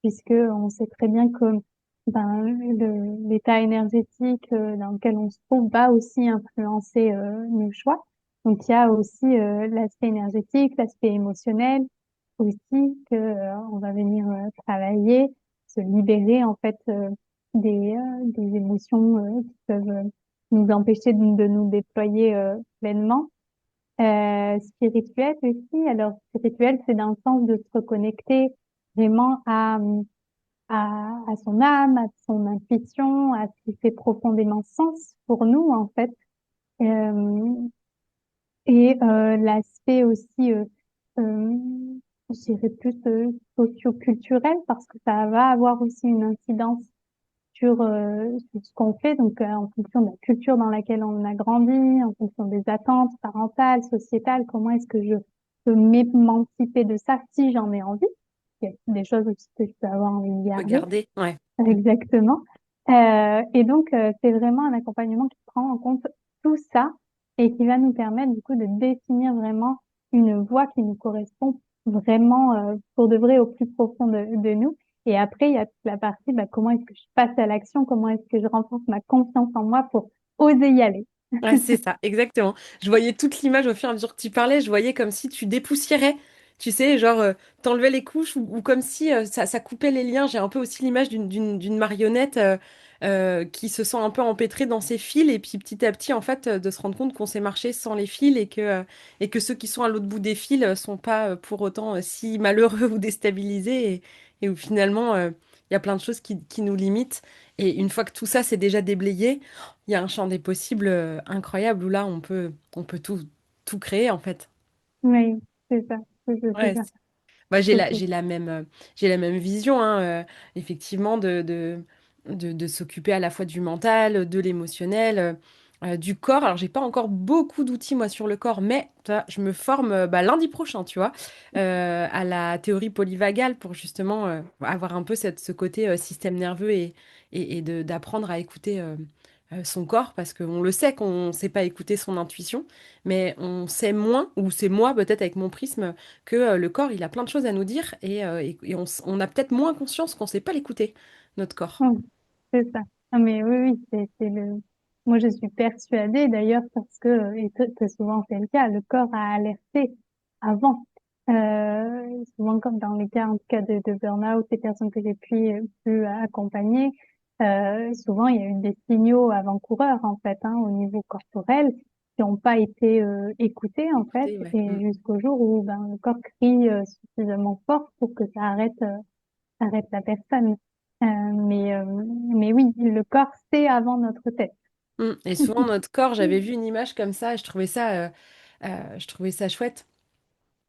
puisque on sait très bien que ben, l'état énergétique dans lequel on se trouve va aussi influencer nos choix. Donc il y a aussi l'aspect énergétique, l'aspect émotionnel aussi que on va venir travailler, se libérer en fait des émotions qui peuvent nous empêcher de nous déployer pleinement. Spirituel aussi. Alors, spirituel, c'est dans le sens de se reconnecter vraiment à son âme, à son intuition, à ce qui fait profondément sens pour nous, en fait. Euh, et l'aspect aussi, euh, je dirais plus socio-culturel, parce que ça va avoir aussi une incidence sur ce qu'on fait, donc en fonction de la culture dans laquelle on a grandi, en fonction des attentes parentales, sociétales, comment est-ce que je peux m'émanciper de ça si j'en ai envie. qu'il y a des choses aussi que je peux avoir envie de garder. Regardez, ouais. Exactement. Et donc, c'est vraiment un accompagnement qui prend en compte tout ça et qui va nous permettre du coup de définir vraiment une voie qui nous correspond vraiment pour de vrai au plus profond de nous. Et après, il y a toute la partie, bah, comment est-ce que je passe à l'action, comment est-ce que je renforce ma confiance en moi pour oser y aller. Ouais, c'est ça, exactement. Je voyais toute l'image au fur et à mesure que tu parlais, je voyais comme si tu dépoussiérais, tu sais, genre t'enlevais les couches ou comme si ça coupait les liens. J'ai un peu aussi l'image d'une marionnette qui se sent un peu empêtrée dans ses fils et puis petit à petit, en fait, de se rendre compte qu'on sait marcher sans les fils et que ceux qui sont à l'autre bout des fils sont pas pour autant si malheureux ou déstabilisés et où finalement, il y a plein de choses qui nous limitent. Et une fois que tout ça s'est déjà déblayé, il y a un champ des possibles incroyable où là, on peut tout créer en fait. Oui, c'est ça, c'est Ouais, ça. bah, Ok. j'ai la même vision, hein, effectivement, de s'occuper à la fois du mental, de l'émotionnel, du corps. Alors, j'ai pas encore beaucoup d'outils, moi, sur le corps, mais tu vois, je me forme bah, lundi prochain, tu vois, à la théorie polyvagale pour justement avoir un peu ce côté système nerveux et d'apprendre à écouter son corps, parce qu'on le sait qu'on ne sait pas écouter son intuition, mais on sait moins, ou c'est moi peut-être avec mon prisme que le corps, il a plein de choses à nous dire et on a peut-être moins conscience qu'on ne sait pas l'écouter, notre corps. Mm. C'est ça. Ah, mais oui, oui, c'est le. Moi, je suis persuadée d'ailleurs parce que, et très souvent c'est le cas, le corps a alerté avant. Souvent, comme dans les cas, en tout cas, de burn-out, des personnes que j'ai pu accompagner, souvent il y a eu des signaux avant-coureurs en fait, hein, au niveau corporel, qui n'ont pas été écoutés en fait, Écoutez, ouais. et Mm. jusqu'au jour où ben, le corps crie suffisamment fort pour que ça arrête la personne. Mais oui, le corps, c'est avant notre tête. Mm. Et souvent, notre corps, j'avais vu une image comme ça et je trouvais ça chouette.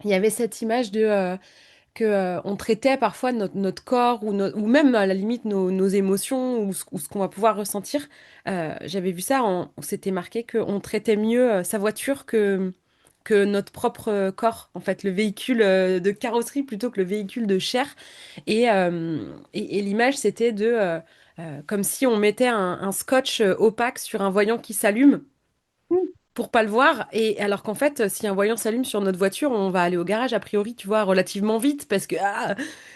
Il y avait cette image que on traitait parfois notre corps ou même à la limite nos émotions ou ce qu'on va pouvoir ressentir. J'avais vu ça, c'était marqué qu'on traitait mieux sa voiture que notre propre corps, en fait, le véhicule de carrosserie plutôt que le véhicule de chair. Et l'image, c'était comme si on mettait un scotch opaque sur un voyant qui s'allume Mm. pour pas le voir. Et alors qu'en fait, si un voyant s'allume sur notre voiture, on va aller au garage, a priori, tu vois, relativement vite, parce que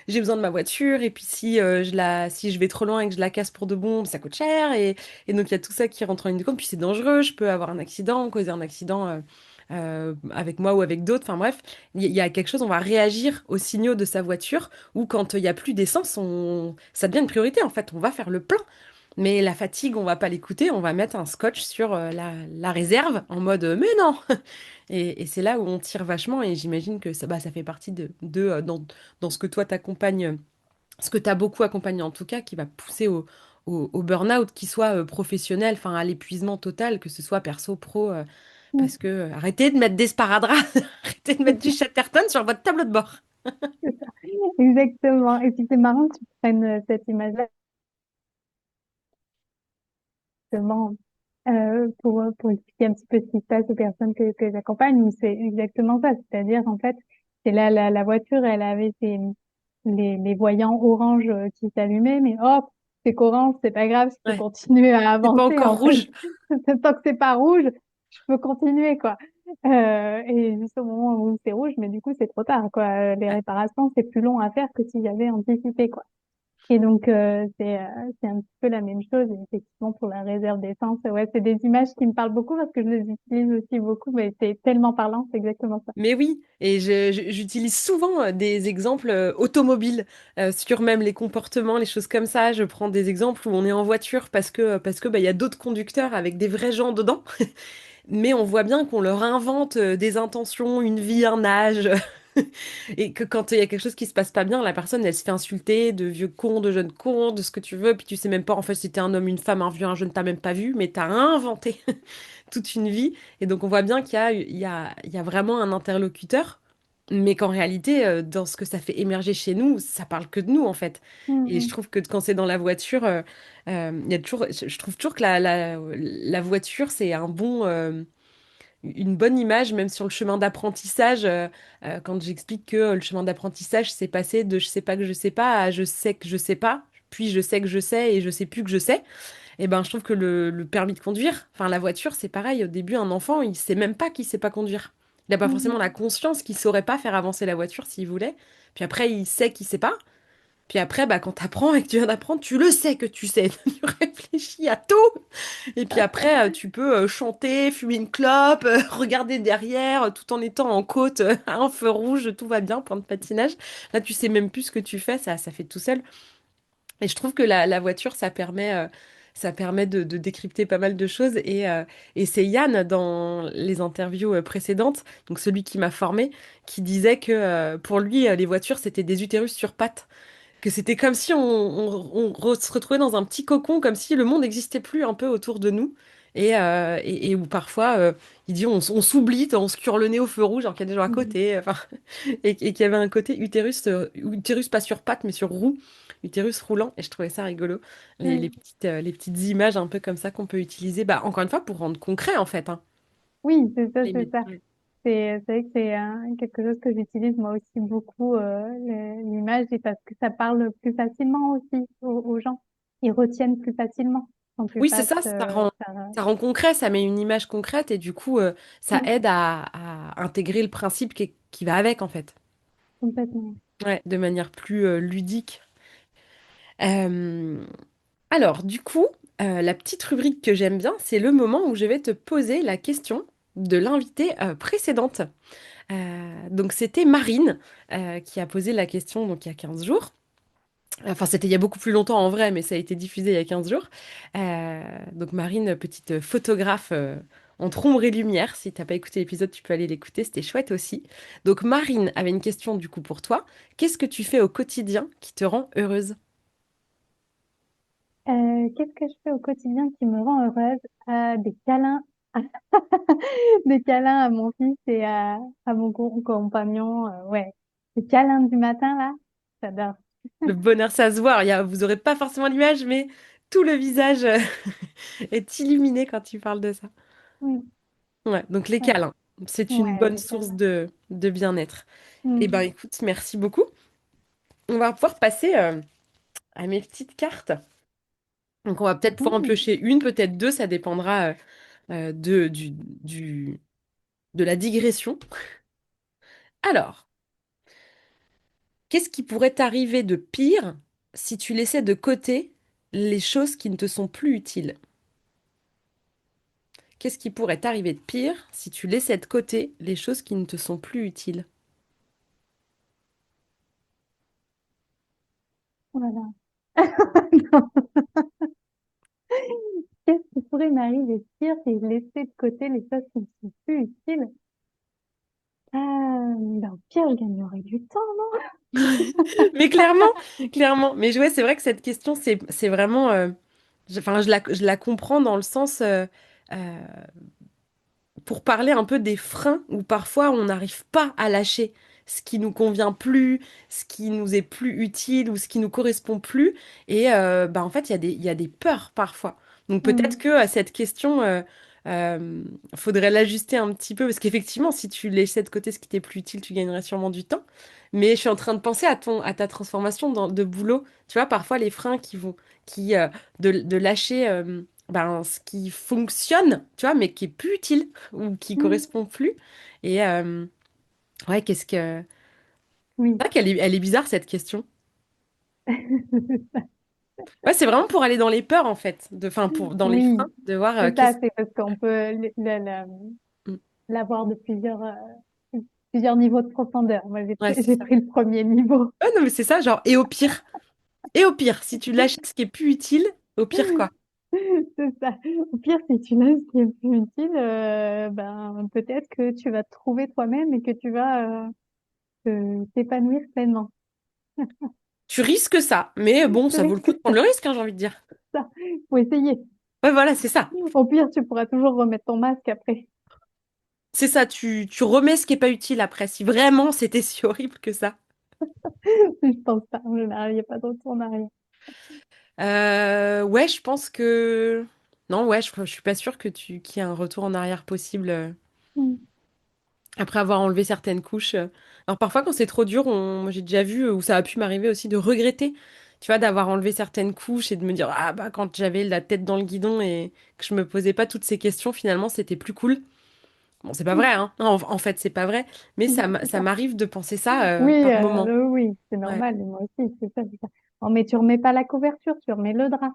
j'ai besoin de ma voiture. Et puis si je vais trop loin et que je la casse pour de bon, ça coûte cher. Et donc, il y a tout ça qui rentre en ligne de compte. Puis c'est dangereux, je peux avoir un accident, causer un accident avec moi ou avec d'autres. Enfin bref, il y a quelque chose, on va réagir aux signaux de sa voiture, ou quand il y a plus d'essence, ça devient une priorité, en fait. On va faire le plein. Mais la fatigue, on va pas l'écouter, on va mettre un scotch sur la réserve en mode mais non! Et c'est là où on tire vachement et j'imagine que ça, bah, ça fait partie dans ce que toi t'accompagnes, ce que t'as beaucoup accompagné en tout cas, qui va pousser au burn-out, qu'il soit professionnel, enfin à l'épuisement total, que ce soit perso, pro, Mm. parce que arrêtez de mettre des sparadraps, arrêtez de mettre du Chatterton sur votre tableau de bord. C'est ça. Exactement. Et puis c'est marrant que tu prennes cette image-là, justement, pour expliquer un petit peu ce qui se passe aux personnes que j'accompagne, où c'est exactement ça. C'est-à-dire, en fait, c'est là, la voiture, elle avait les voyants orange qui s'allumaient, mais hop, c'est qu'orange, c'est pas grave, je peux Ouais, continuer à c'est pas avancer, encore en fait. rouge. Tant que c'est pas rouge, je peux continuer, quoi. Et juste au moment où c'est rouge, mais du coup, c'est trop tard, quoi. Les réparations, c'est plus long à faire que si j'avais anticipé, quoi. Et donc, c'est un petit peu la même chose, et effectivement, pour la réserve d'essence. Ouais, c'est des images qui me parlent beaucoup parce que je les utilise aussi beaucoup, mais c'est tellement parlant, c'est exactement ça. Mais oui, et j'utilise souvent des exemples automobiles sur même les comportements, les choses comme ça. Je prends des exemples où on est en voiture parce que bah, il y a d'autres conducteurs avec des vrais gens dedans, mais on voit bien qu'on leur invente des intentions, une vie, un âge, et que quand il y a quelque chose qui se passe pas bien, la personne elle se fait insulter de vieux cons, de jeunes cons, de ce que tu veux, puis tu sais même pas en fait si t'es un homme, une femme, un vieux, un jeune, t'as même pas vu, mais t'as inventé toute une vie. Et donc on voit bien il y a vraiment un interlocuteur, mais qu'en réalité, dans ce que ça fait émerger chez nous, ça parle que de nous en fait. Et je Mhm. trouve que quand c'est dans la voiture, il y a toujours, je trouve toujours que la voiture, c'est un bon, une bonne image, même sur le chemin d'apprentissage, quand j'explique que le chemin d'apprentissage s'est passé de je sais pas que je sais pas à je sais que je sais pas, puis je sais que je sais et je sais plus que je sais. Et ben, je trouve que le permis de conduire, enfin la voiture, c'est pareil. Au début, un enfant, il sait même pas qu'il sait pas conduire. Il n'a pas forcément Mhm. la conscience qu'il saurait pas faire avancer la voiture s'il voulait. Puis après, il sait qu'il sait pas. Puis après, bah, quand t'apprends et que tu viens d'apprendre, tu le sais que tu sais. Tu réfléchis à tout. Et puis après, tu peux chanter, fumer une clope, regarder derrière, tout en étant en côte, à un feu rouge, tout va bien, point de patinage. Là, tu sais même plus ce que tu fais, ça fait tout seul. Et je trouve que la voiture, ça permet de décrypter pas mal de choses. Et c'est Yann, dans les interviews précédentes, donc celui qui m'a formé, qui disait que pour lui, les voitures, c'était des utérus sur pattes. Que c'était comme si se retrouvait dans un petit cocon, comme si le monde n'existait plus un peu autour de nous. Et où parfois, il dit on s'oublie, on se cure le nez au feu rouge alors qu'il y a des gens à Mhm. côté. Enfin, et qu'il y avait un côté utérus, utérus pas sur pattes, mais sur roue, utérus roulant. Et je trouvais ça rigolo. Mhm. Les petites images un peu comme ça qu'on peut utiliser, bah, encore une fois, pour rendre concret, en fait, hein. Oui, c'est ça, Les c'est ça. métiers. C'est vrai que c'est quelque chose que j'utilise moi aussi beaucoup, l'image, et parce que ça parle plus facilement aussi aux gens. Ils retiennent plus facilement quand tu Oui, c'est passes ça, par... ça rend concret, ça met une image concrète et du coup, ça mm, aide à intégrer le principe qui va avec, en fait. complètement. Ouais, de manière plus ludique. Euh, alors, du coup, la petite rubrique que j'aime bien, c'est le moment où je vais te poser la question de l'invitée précédente. Donc, c'était Marine qui a posé la question donc, il y a 15 jours. Enfin, c'était il y a beaucoup plus longtemps en vrai, mais ça a été diffusé il y a 15 jours. Donc Marine, petite photographe entre ombre et lumière. Si t'as pas écouté l'épisode, tu peux aller l'écouter, c'était chouette aussi. Donc Marine avait une question du coup pour toi. Qu'est-ce que tu fais au quotidien qui te rend heureuse? Qu'est-ce que je fais au quotidien qui me rend heureuse? Des câlins, des câlins à mon fils et à mon compagnon. Ouais, des câlins du matin là, j'adore. Le bonheur, ça se voit. Vous aurez pas forcément l'image, mais tout le visage est illuminé quand tu parles de ça. Mm, Ouais, donc les ouais, câlins, c'est une ouais, bonne des source câlins. de bien-être. Eh ben Mm. écoute, merci beaucoup. On va pouvoir passer à mes petites cartes. Donc on va peut-être pouvoir en Mm. piocher une, peut-être deux, ça dépendra du, de la digression. Alors, qu'est-ce qui pourrait t'arriver de pire si tu laissais de côté les choses qui ne te sont plus utiles? Qu'est-ce qui pourrait t'arriver de pire si tu laissais de côté les choses qui ne te sont plus utiles? Voilà. Qu'est-ce qui pourrait m'arriver de pire si je laissais de côté les choses qui ne sont plus utiles? Ben, au pire, je gagnerais du temps, non? Mais clairement, clairement. Mais ouais, c'est vrai que cette question, c'est vraiment... enfin, je la comprends dans le sens... euh, pour parler un peu des freins où parfois on n'arrive pas à lâcher ce qui nous convient plus, ce qui nous est plus utile ou ce qui nous correspond plus. Et bah, en fait, il y a des peurs parfois. Donc peut-être Hmm, que à cette question, euh, faudrait l'ajuster un petit peu parce qu'effectivement, si tu laissais de côté ce qui t'est plus utile, tu gagnerais sûrement du temps. Mais je suis en train de penser à ta transformation de boulot. Tu vois, parfois les freins qui de lâcher ben, ce qui fonctionne, tu vois, mais qui est plus utile ou qui hmm, correspond plus. Et ouais, oui. c'est vrai elle est bizarre cette question. Ouais, c'est vraiment pour aller dans les peurs en fait, enfin pour dans les freins, Oui, de voir c'est ça, qu'est-ce. c'est parce qu'on peut Mm. l'avoir de plusieurs niveaux de profondeur. Moi, Ouais, c'est j'ai ça. pris le premier niveau. Ouais, non, mais c'est ça, genre, et au pire, si tu lâches ce qui est plus utile, au pire quoi. C'est ça. Au pire, si tu laisses ce qui est plus utile, ben, peut-être que tu vas te trouver toi-même et que tu vas t'épanouir pleinement. Tu risques ça, mais bon, Tu ça vaut le coup de risques prendre le risque, hein, j'ai envie de dire. ça. Faut essayer. Ouais, voilà, c'est ça. Au pire, tu pourras toujours remettre ton masque après. C'est ça, tu remets ce qui est pas utile après, si vraiment c'était si horrible que ça. Je pense pas. En général, il n'y a pas de retour en arrière. Ouais, je pense que... Non, ouais, je suis pas sûre qu'il y ait un retour en arrière possible. Mm. Après avoir enlevé certaines couches. Alors parfois quand c'est trop dur, moi, j'ai déjà vu, ou ça a pu m'arriver aussi, de regretter, tu vois, d'avoir enlevé certaines couches et de me dire, ah bah quand j'avais la tête dans le guidon et que je me posais pas toutes ces questions, finalement c'était plus cool. Bon, c'est pas vrai, hein. Non, en fait, c'est pas vrai, mais Mm. C'est ça ça. m'arrive de penser ça Oui, par moment. oui, c'est Ouais. normal, et moi aussi, c'est ça, c'est ça. Bon, mais tu remets pas la couverture, tu remets le drap.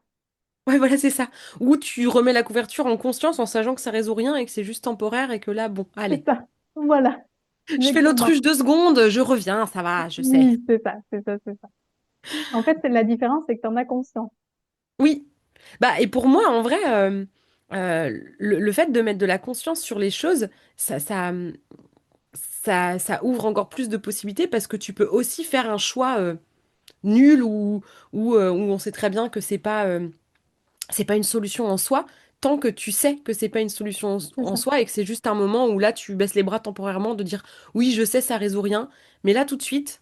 Ouais, voilà, c'est ça. Ou tu remets la couverture en conscience en sachant que ça résout rien et que c'est juste temporaire et que là, bon, C'est allez. ça. Voilà, Je fais l'autruche exactement. 2 secondes, je reviens, ça va, je sais. Oui, c'est ça, c'est ça, c'est ça. En fait, la différence, c'est que tu en as conscience. Oui. Bah, et pour moi, en vrai, le fait de mettre de la conscience sur les choses, ça ouvre encore plus de possibilités parce que tu peux aussi faire un choix nul ou où on sait très bien que c'est pas une solution en soi, tant que tu sais que c'est pas une solution C'est en ça. soi et que c'est juste un moment où là, tu baisses les bras temporairement de dire, oui, je sais, ça résout rien, mais là, tout de suite.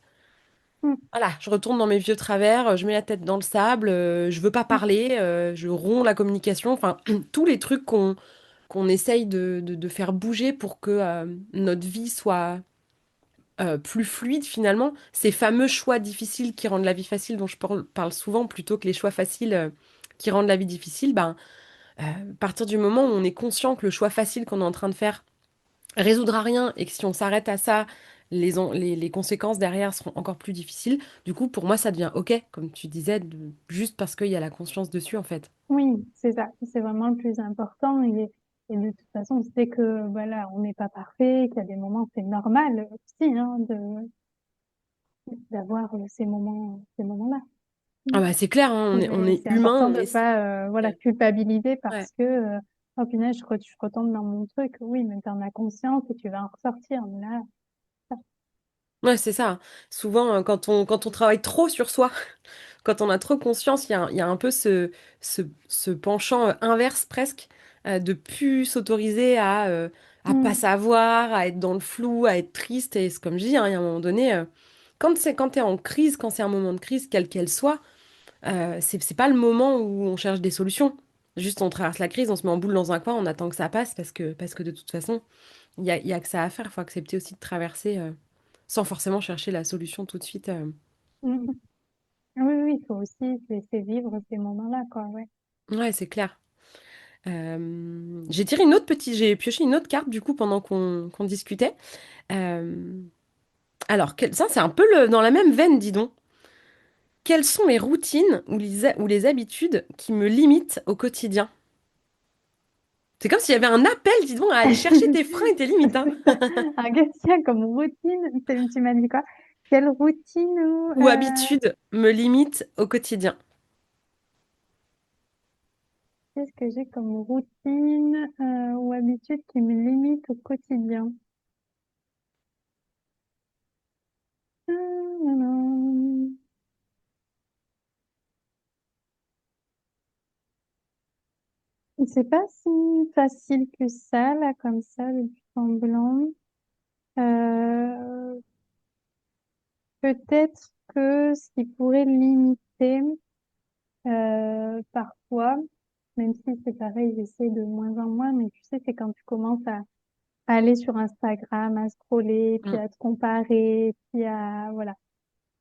Mm, Voilà, je retourne dans mes vieux travers, je mets la tête dans le sable, je veux pas mm. parler, je romps la communication, enfin, tous les trucs qu'on essaye de faire bouger pour que notre vie soit plus fluide finalement. Ces fameux choix difficiles qui rendent la vie facile, dont je parle souvent, plutôt que les choix faciles qui rendent la vie difficile, ben, à partir du moment où on est conscient que le choix facile qu'on est en train de faire résoudra rien et que si on s'arrête à ça, les conséquences derrière seront encore plus difficiles. Du coup, pour moi, ça devient OK, comme tu disais, juste parce qu'il y a la conscience dessus, en fait. Oui, c'est ça. C'est vraiment le plus important. Et de toute façon, on sait que voilà, on n'est pas parfait, qu'il y a des moments, c'est normal aussi, hein, d'avoir ces moments-là. Mm. Ah bah c'est clair, hein, on Mais est c'est humain, important on de est... pas voilà, culpabiliser Ouais. parce que oh punaise, je retombe dans mon truc. Oui, mais tu en as conscience et tu vas en ressortir. Mais là, ça- Ouais, c'est ça. Souvent, quand on travaille trop sur soi, quand on a trop conscience, il y a un peu ce penchant inverse presque, de plus s'autoriser à pas Mm, savoir, à être dans le flou, à être triste. Et c'est comme je dis, hein, il y a un moment donné, quand t'es en crise, quand c'est un moment de crise, quelle qu'elle soit, c'est pas le moment où on cherche des solutions. Juste, on traverse la crise, on se met en boule dans un coin, on attend que ça passe parce que de toute façon, il y a que ça à faire. Il faut accepter aussi de traverser sans forcément chercher la solution tout de suite. mm. Oui, oui, il faut aussi se laisser vivre ces moments-là, quoi. Ouais. Ouais, c'est clair. J'ai tiré une autre petite, j'ai pioché une autre carte du coup pendant qu'on discutait. Euh, alors, ça, c'est un peu dans la même veine, dis donc. Quelles sont les routines ou les habitudes qui me limitent au quotidien? C'est comme s'il y avait un appel, dis donc, à aller chercher tes freins et tes limites, hein. C'est ça. Un quotidien comme routine, tu m'as dit quoi? Quelle routine ou Ou habitudes me limitent au quotidien. qu'est-ce que j'ai comme routine ou habitude qui me limite au quotidien? Non. C'est pas si facile que ça, là, comme ça, le but en blanc. Euh, peut-être que ce qui pourrait limiter parfois, même si c'est pareil, j'essaie de moins en moins, mais tu sais, c'est quand tu commences à aller sur Instagram, à scroller, puis Mm. à te comparer, puis à voilà.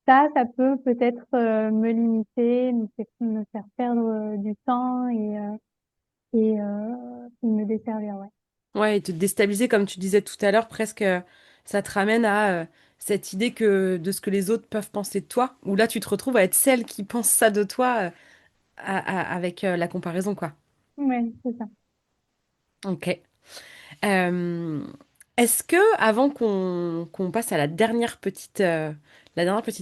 Ça peut peut-être me limiter, me faire perdre du temps et me desservir, ouais. Ouais, et te déstabiliser, comme tu disais tout à l'heure, presque, ça te ramène à cette idée que de ce que les autres peuvent penser de toi, où là, tu te retrouves à être celle qui pense ça de toi, avec la comparaison, quoi. Ouais, c'est ça. Ok. Euh, est-ce que, avant qu'on passe à la dernière petite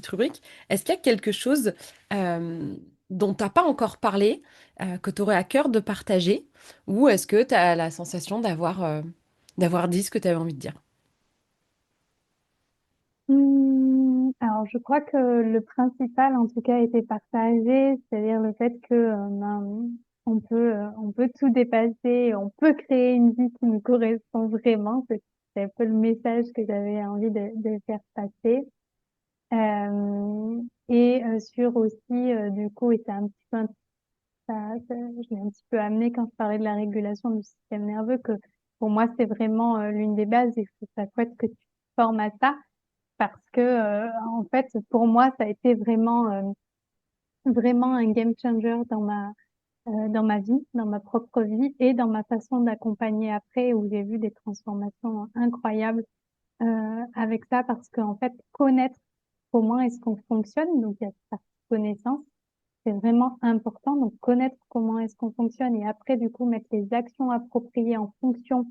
rubrique, est-ce qu'il y a quelque chose dont t'as pas encore parlé, que tu aurais à cœur de partager, ou est-ce que tu as la sensation d'avoir dit ce que tu avais envie de dire? Alors, je crois que le principal, en tout cas, a été partagé, c'est-à-dire le fait que ben, on peut tout dépasser, on peut créer une vie qui nous correspond vraiment. C'est un peu le message que j'avais envie de faire passer. Sur aussi, du coup, et c'est un petit peu, je l'ai un petit peu amené quand je parlais de la régulation du système nerveux, pour moi, c'est vraiment l'une des bases et je trouve ça chouette que tu te formes à ça parce que, en fait, pour moi, ça a été vraiment un game changer dans ma vie, dans ma propre vie et dans ma façon d'accompagner après où j'ai vu des transformations incroyables avec ça parce qu'en fait, connaître comment est-ce qu'on fonctionne, donc il y a cette connaissance, c'est vraiment important. Donc connaître comment est-ce qu'on fonctionne et après, du coup, mettre les actions appropriées en fonction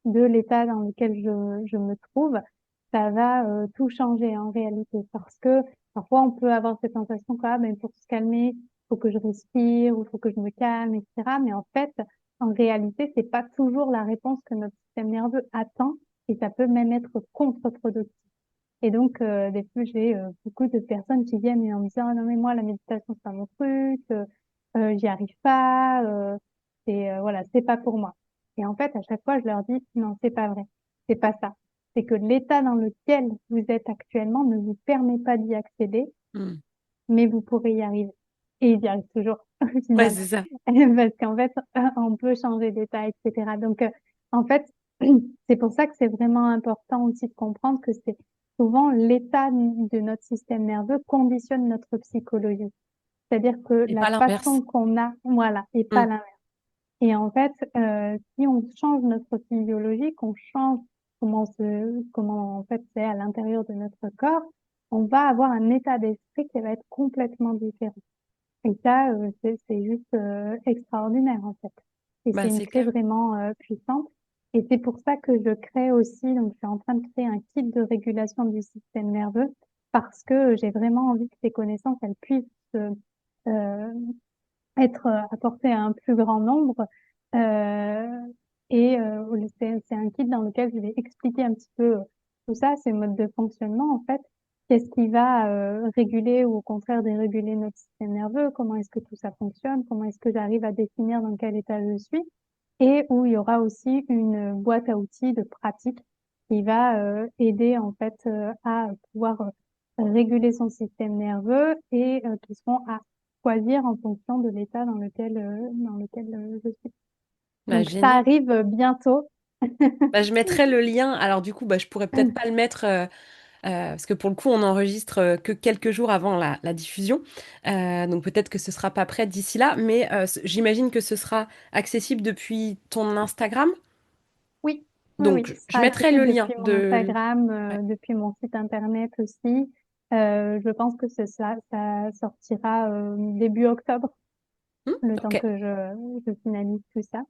de l'état dans lequel je me trouve, ça va tout changer en réalité. Parce que parfois, on peut avoir cette sensation que, ah, ben, pour se calmer, faut que je respire ou faut que je me calme, etc. Mais en fait, en réalité, c'est pas toujours la réponse que notre système nerveux attend et ça peut même être contre-productif. Et donc, des fois, j'ai beaucoup de personnes qui viennent et en me disant, ah non, mais moi, la méditation, c'est pas mon truc, j'y arrive pas, voilà, c'est pas pour moi. Et en fait, à chaque fois, je leur dis, non, c'est pas vrai. C'est pas ça. C'est que l'état dans lequel vous êtes actuellement ne vous permet pas d'y accéder, Hmm. mais vous pourrez y arriver. Et ils y arrivent toujours, au Ouais, final. c'est ça. Parce qu'en fait, on peut changer d'état, etc. Donc, en fait, c'est pour ça que c'est vraiment important aussi de comprendre que c'est souvent l'état de notre système nerveux conditionne notre psychologie. C'est-à-dire que Et la pas l'inverse. façon qu'on a, voilà, et pas Hmm. l'inverse. Et en fait, si on change notre physiologie, qu'on change comment en fait c'est à l'intérieur de notre corps, on va avoir un état d'esprit qui va être complètement différent. Et ça, c'est juste extraordinaire en fait. Et c'est Bah, une c'est clé clair. vraiment puissante. Et c'est pour ça que je crée aussi, donc je suis en train de créer un kit de régulation du système nerveux parce que j'ai vraiment envie que ces connaissances, elles puissent euh, être apportées à un plus grand nombre. Euh, c'est un kit dans lequel je vais expliquer un petit peu tout ça, ces modes de fonctionnement en fait. Qu'est-ce qui va réguler ou au contraire déréguler notre système nerveux? Comment est-ce que tout ça fonctionne? Comment est-ce que j'arrive à définir dans quel état je suis? Et où il y aura aussi une boîte à outils de pratique qui va aider en fait à pouvoir réguler son système nerveux et qui seront à choisir en fonction de l'état dans lequel je suis. Bah, Donc ça génial. arrive bientôt. Bah, je mettrai le lien. Alors du coup, bah, je pourrais peut-être pas le mettre parce que pour le coup, on enregistre que quelques jours avant la diffusion. Donc peut-être que ce sera pas prêt d'ici là, mais j'imagine que ce sera accessible depuis ton Instagram. Oui, oui, oui, Donc ce je sera mettrai le accessible lien depuis mon de. Instagram, Ouais. depuis mon site internet aussi. Je pense que ça sortira début octobre, le temps Ok. que je finalise tout ça.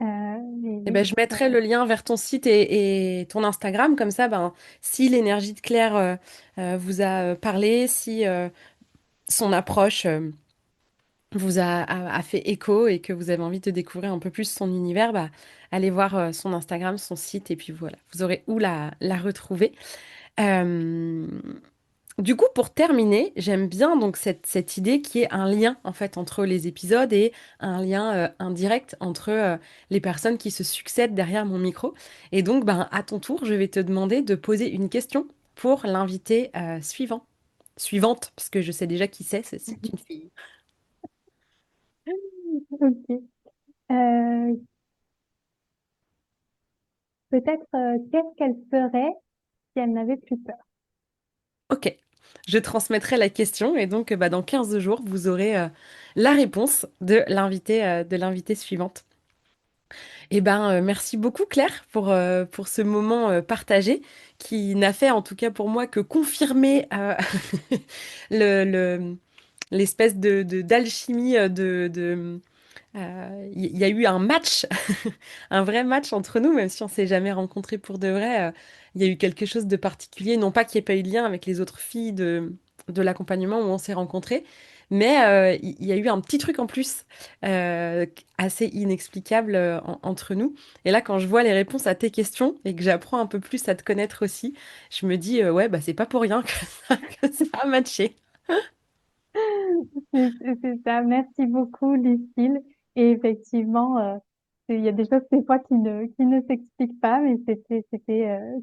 Mais Eh oui, ben, je mettrai le lien vers ton site et ton Instagram, comme ça, ben, si l'énergie de Claire vous a parlé, si son approche a fait écho et que vous avez envie de découvrir un peu plus son univers, bah, allez voir son Instagram, son site, et puis voilà, vous aurez où la retrouver. Euh, du coup, pour terminer, j'aime bien donc cette idée qui est un lien en fait entre les épisodes et un lien indirect entre les personnes qui se succèdent derrière mon micro. Et donc, ben, à ton tour, je vais te demander de poser une question pour l'invité suivante, parce que je sais déjà qui c'est une fille. ok. Euh, peut-être qu'est-ce qu'elle ferait si elle n'avait plus peur? Ok, je transmettrai la question et donc bah, dans 15 jours, vous aurez la réponse de l'invité suivante. Eh ben, merci beaucoup Claire pour ce moment partagé qui n'a fait en tout cas pour moi que confirmer le, le- l'espèce d'alchimie il y a eu un match, un vrai match entre nous, même si on s'est jamais rencontrés pour de vrai. Il y a eu quelque chose de particulier, non pas qu'il n'y ait pas eu de lien avec les autres filles de l'accompagnement où on s'est rencontrés, mais il y a eu un petit truc en plus assez inexplicable entre nous. Et là, quand je vois les réponses à tes questions et que j'apprends un peu plus à te connaître aussi, je me dis, ouais, bah c'est pas pour rien que que ça a matché. C'est ça. Merci beaucoup, Lucille. Et effectivement, il y a des choses des fois qui ne s'expliquent pas, mais c'était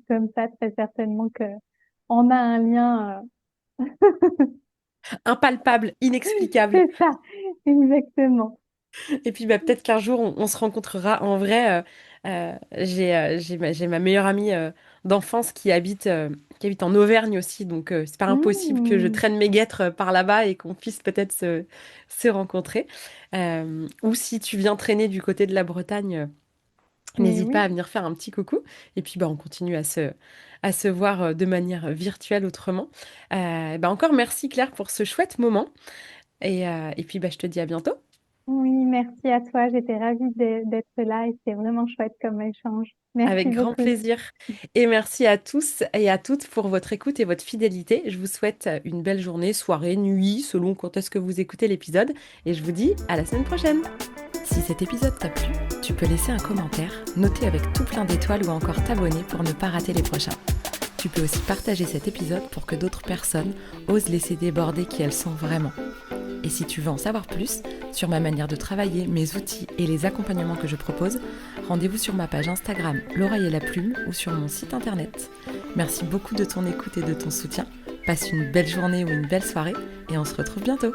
comme ça très certainement que on a un lien. Impalpable, inexplicable. C'est ça, exactement. Et puis bah, peut-être qu'un jour on se rencontrera en vrai. J'ai ma meilleure amie d'enfance qui habite en Auvergne aussi, donc c'est pas impossible que je Hmm, traîne mes guêtres par là-bas et qu'on puisse peut-être se rencontrer. Ou si tu viens traîner du côté de la Bretagne, mais n'hésite pas oui, à venir faire un petit coucou. Et puis bah, on continue à se voir de manière virtuelle autrement. Bah, encore merci Claire pour ce chouette moment. Et puis bah, je te dis à bientôt. oui, merci à toi. J'étais ravie d'être là et c'était vraiment chouette comme échange. Avec Merci grand beaucoup. plaisir. Et merci à tous et à toutes pour votre écoute et votre fidélité. Je vous souhaite une belle journée, soirée, nuit, selon quand est-ce que vous écoutez l'épisode. Et je vous dis à la semaine prochaine. Si cet épisode t'a plu, tu peux laisser un commentaire, noter avec tout plein d'étoiles ou encore t'abonner pour ne pas rater les prochains. Tu peux aussi partager cet épisode pour que d'autres personnes osent laisser déborder qui elles sont vraiment. Et si tu veux en savoir plus sur ma manière de travailler, mes outils et les accompagnements que je propose, rendez-vous sur ma page Instagram L'Oreille et la Plume ou sur mon site internet. Merci beaucoup de ton écoute et de ton soutien. Passe une belle journée ou une belle soirée et on se retrouve bientôt.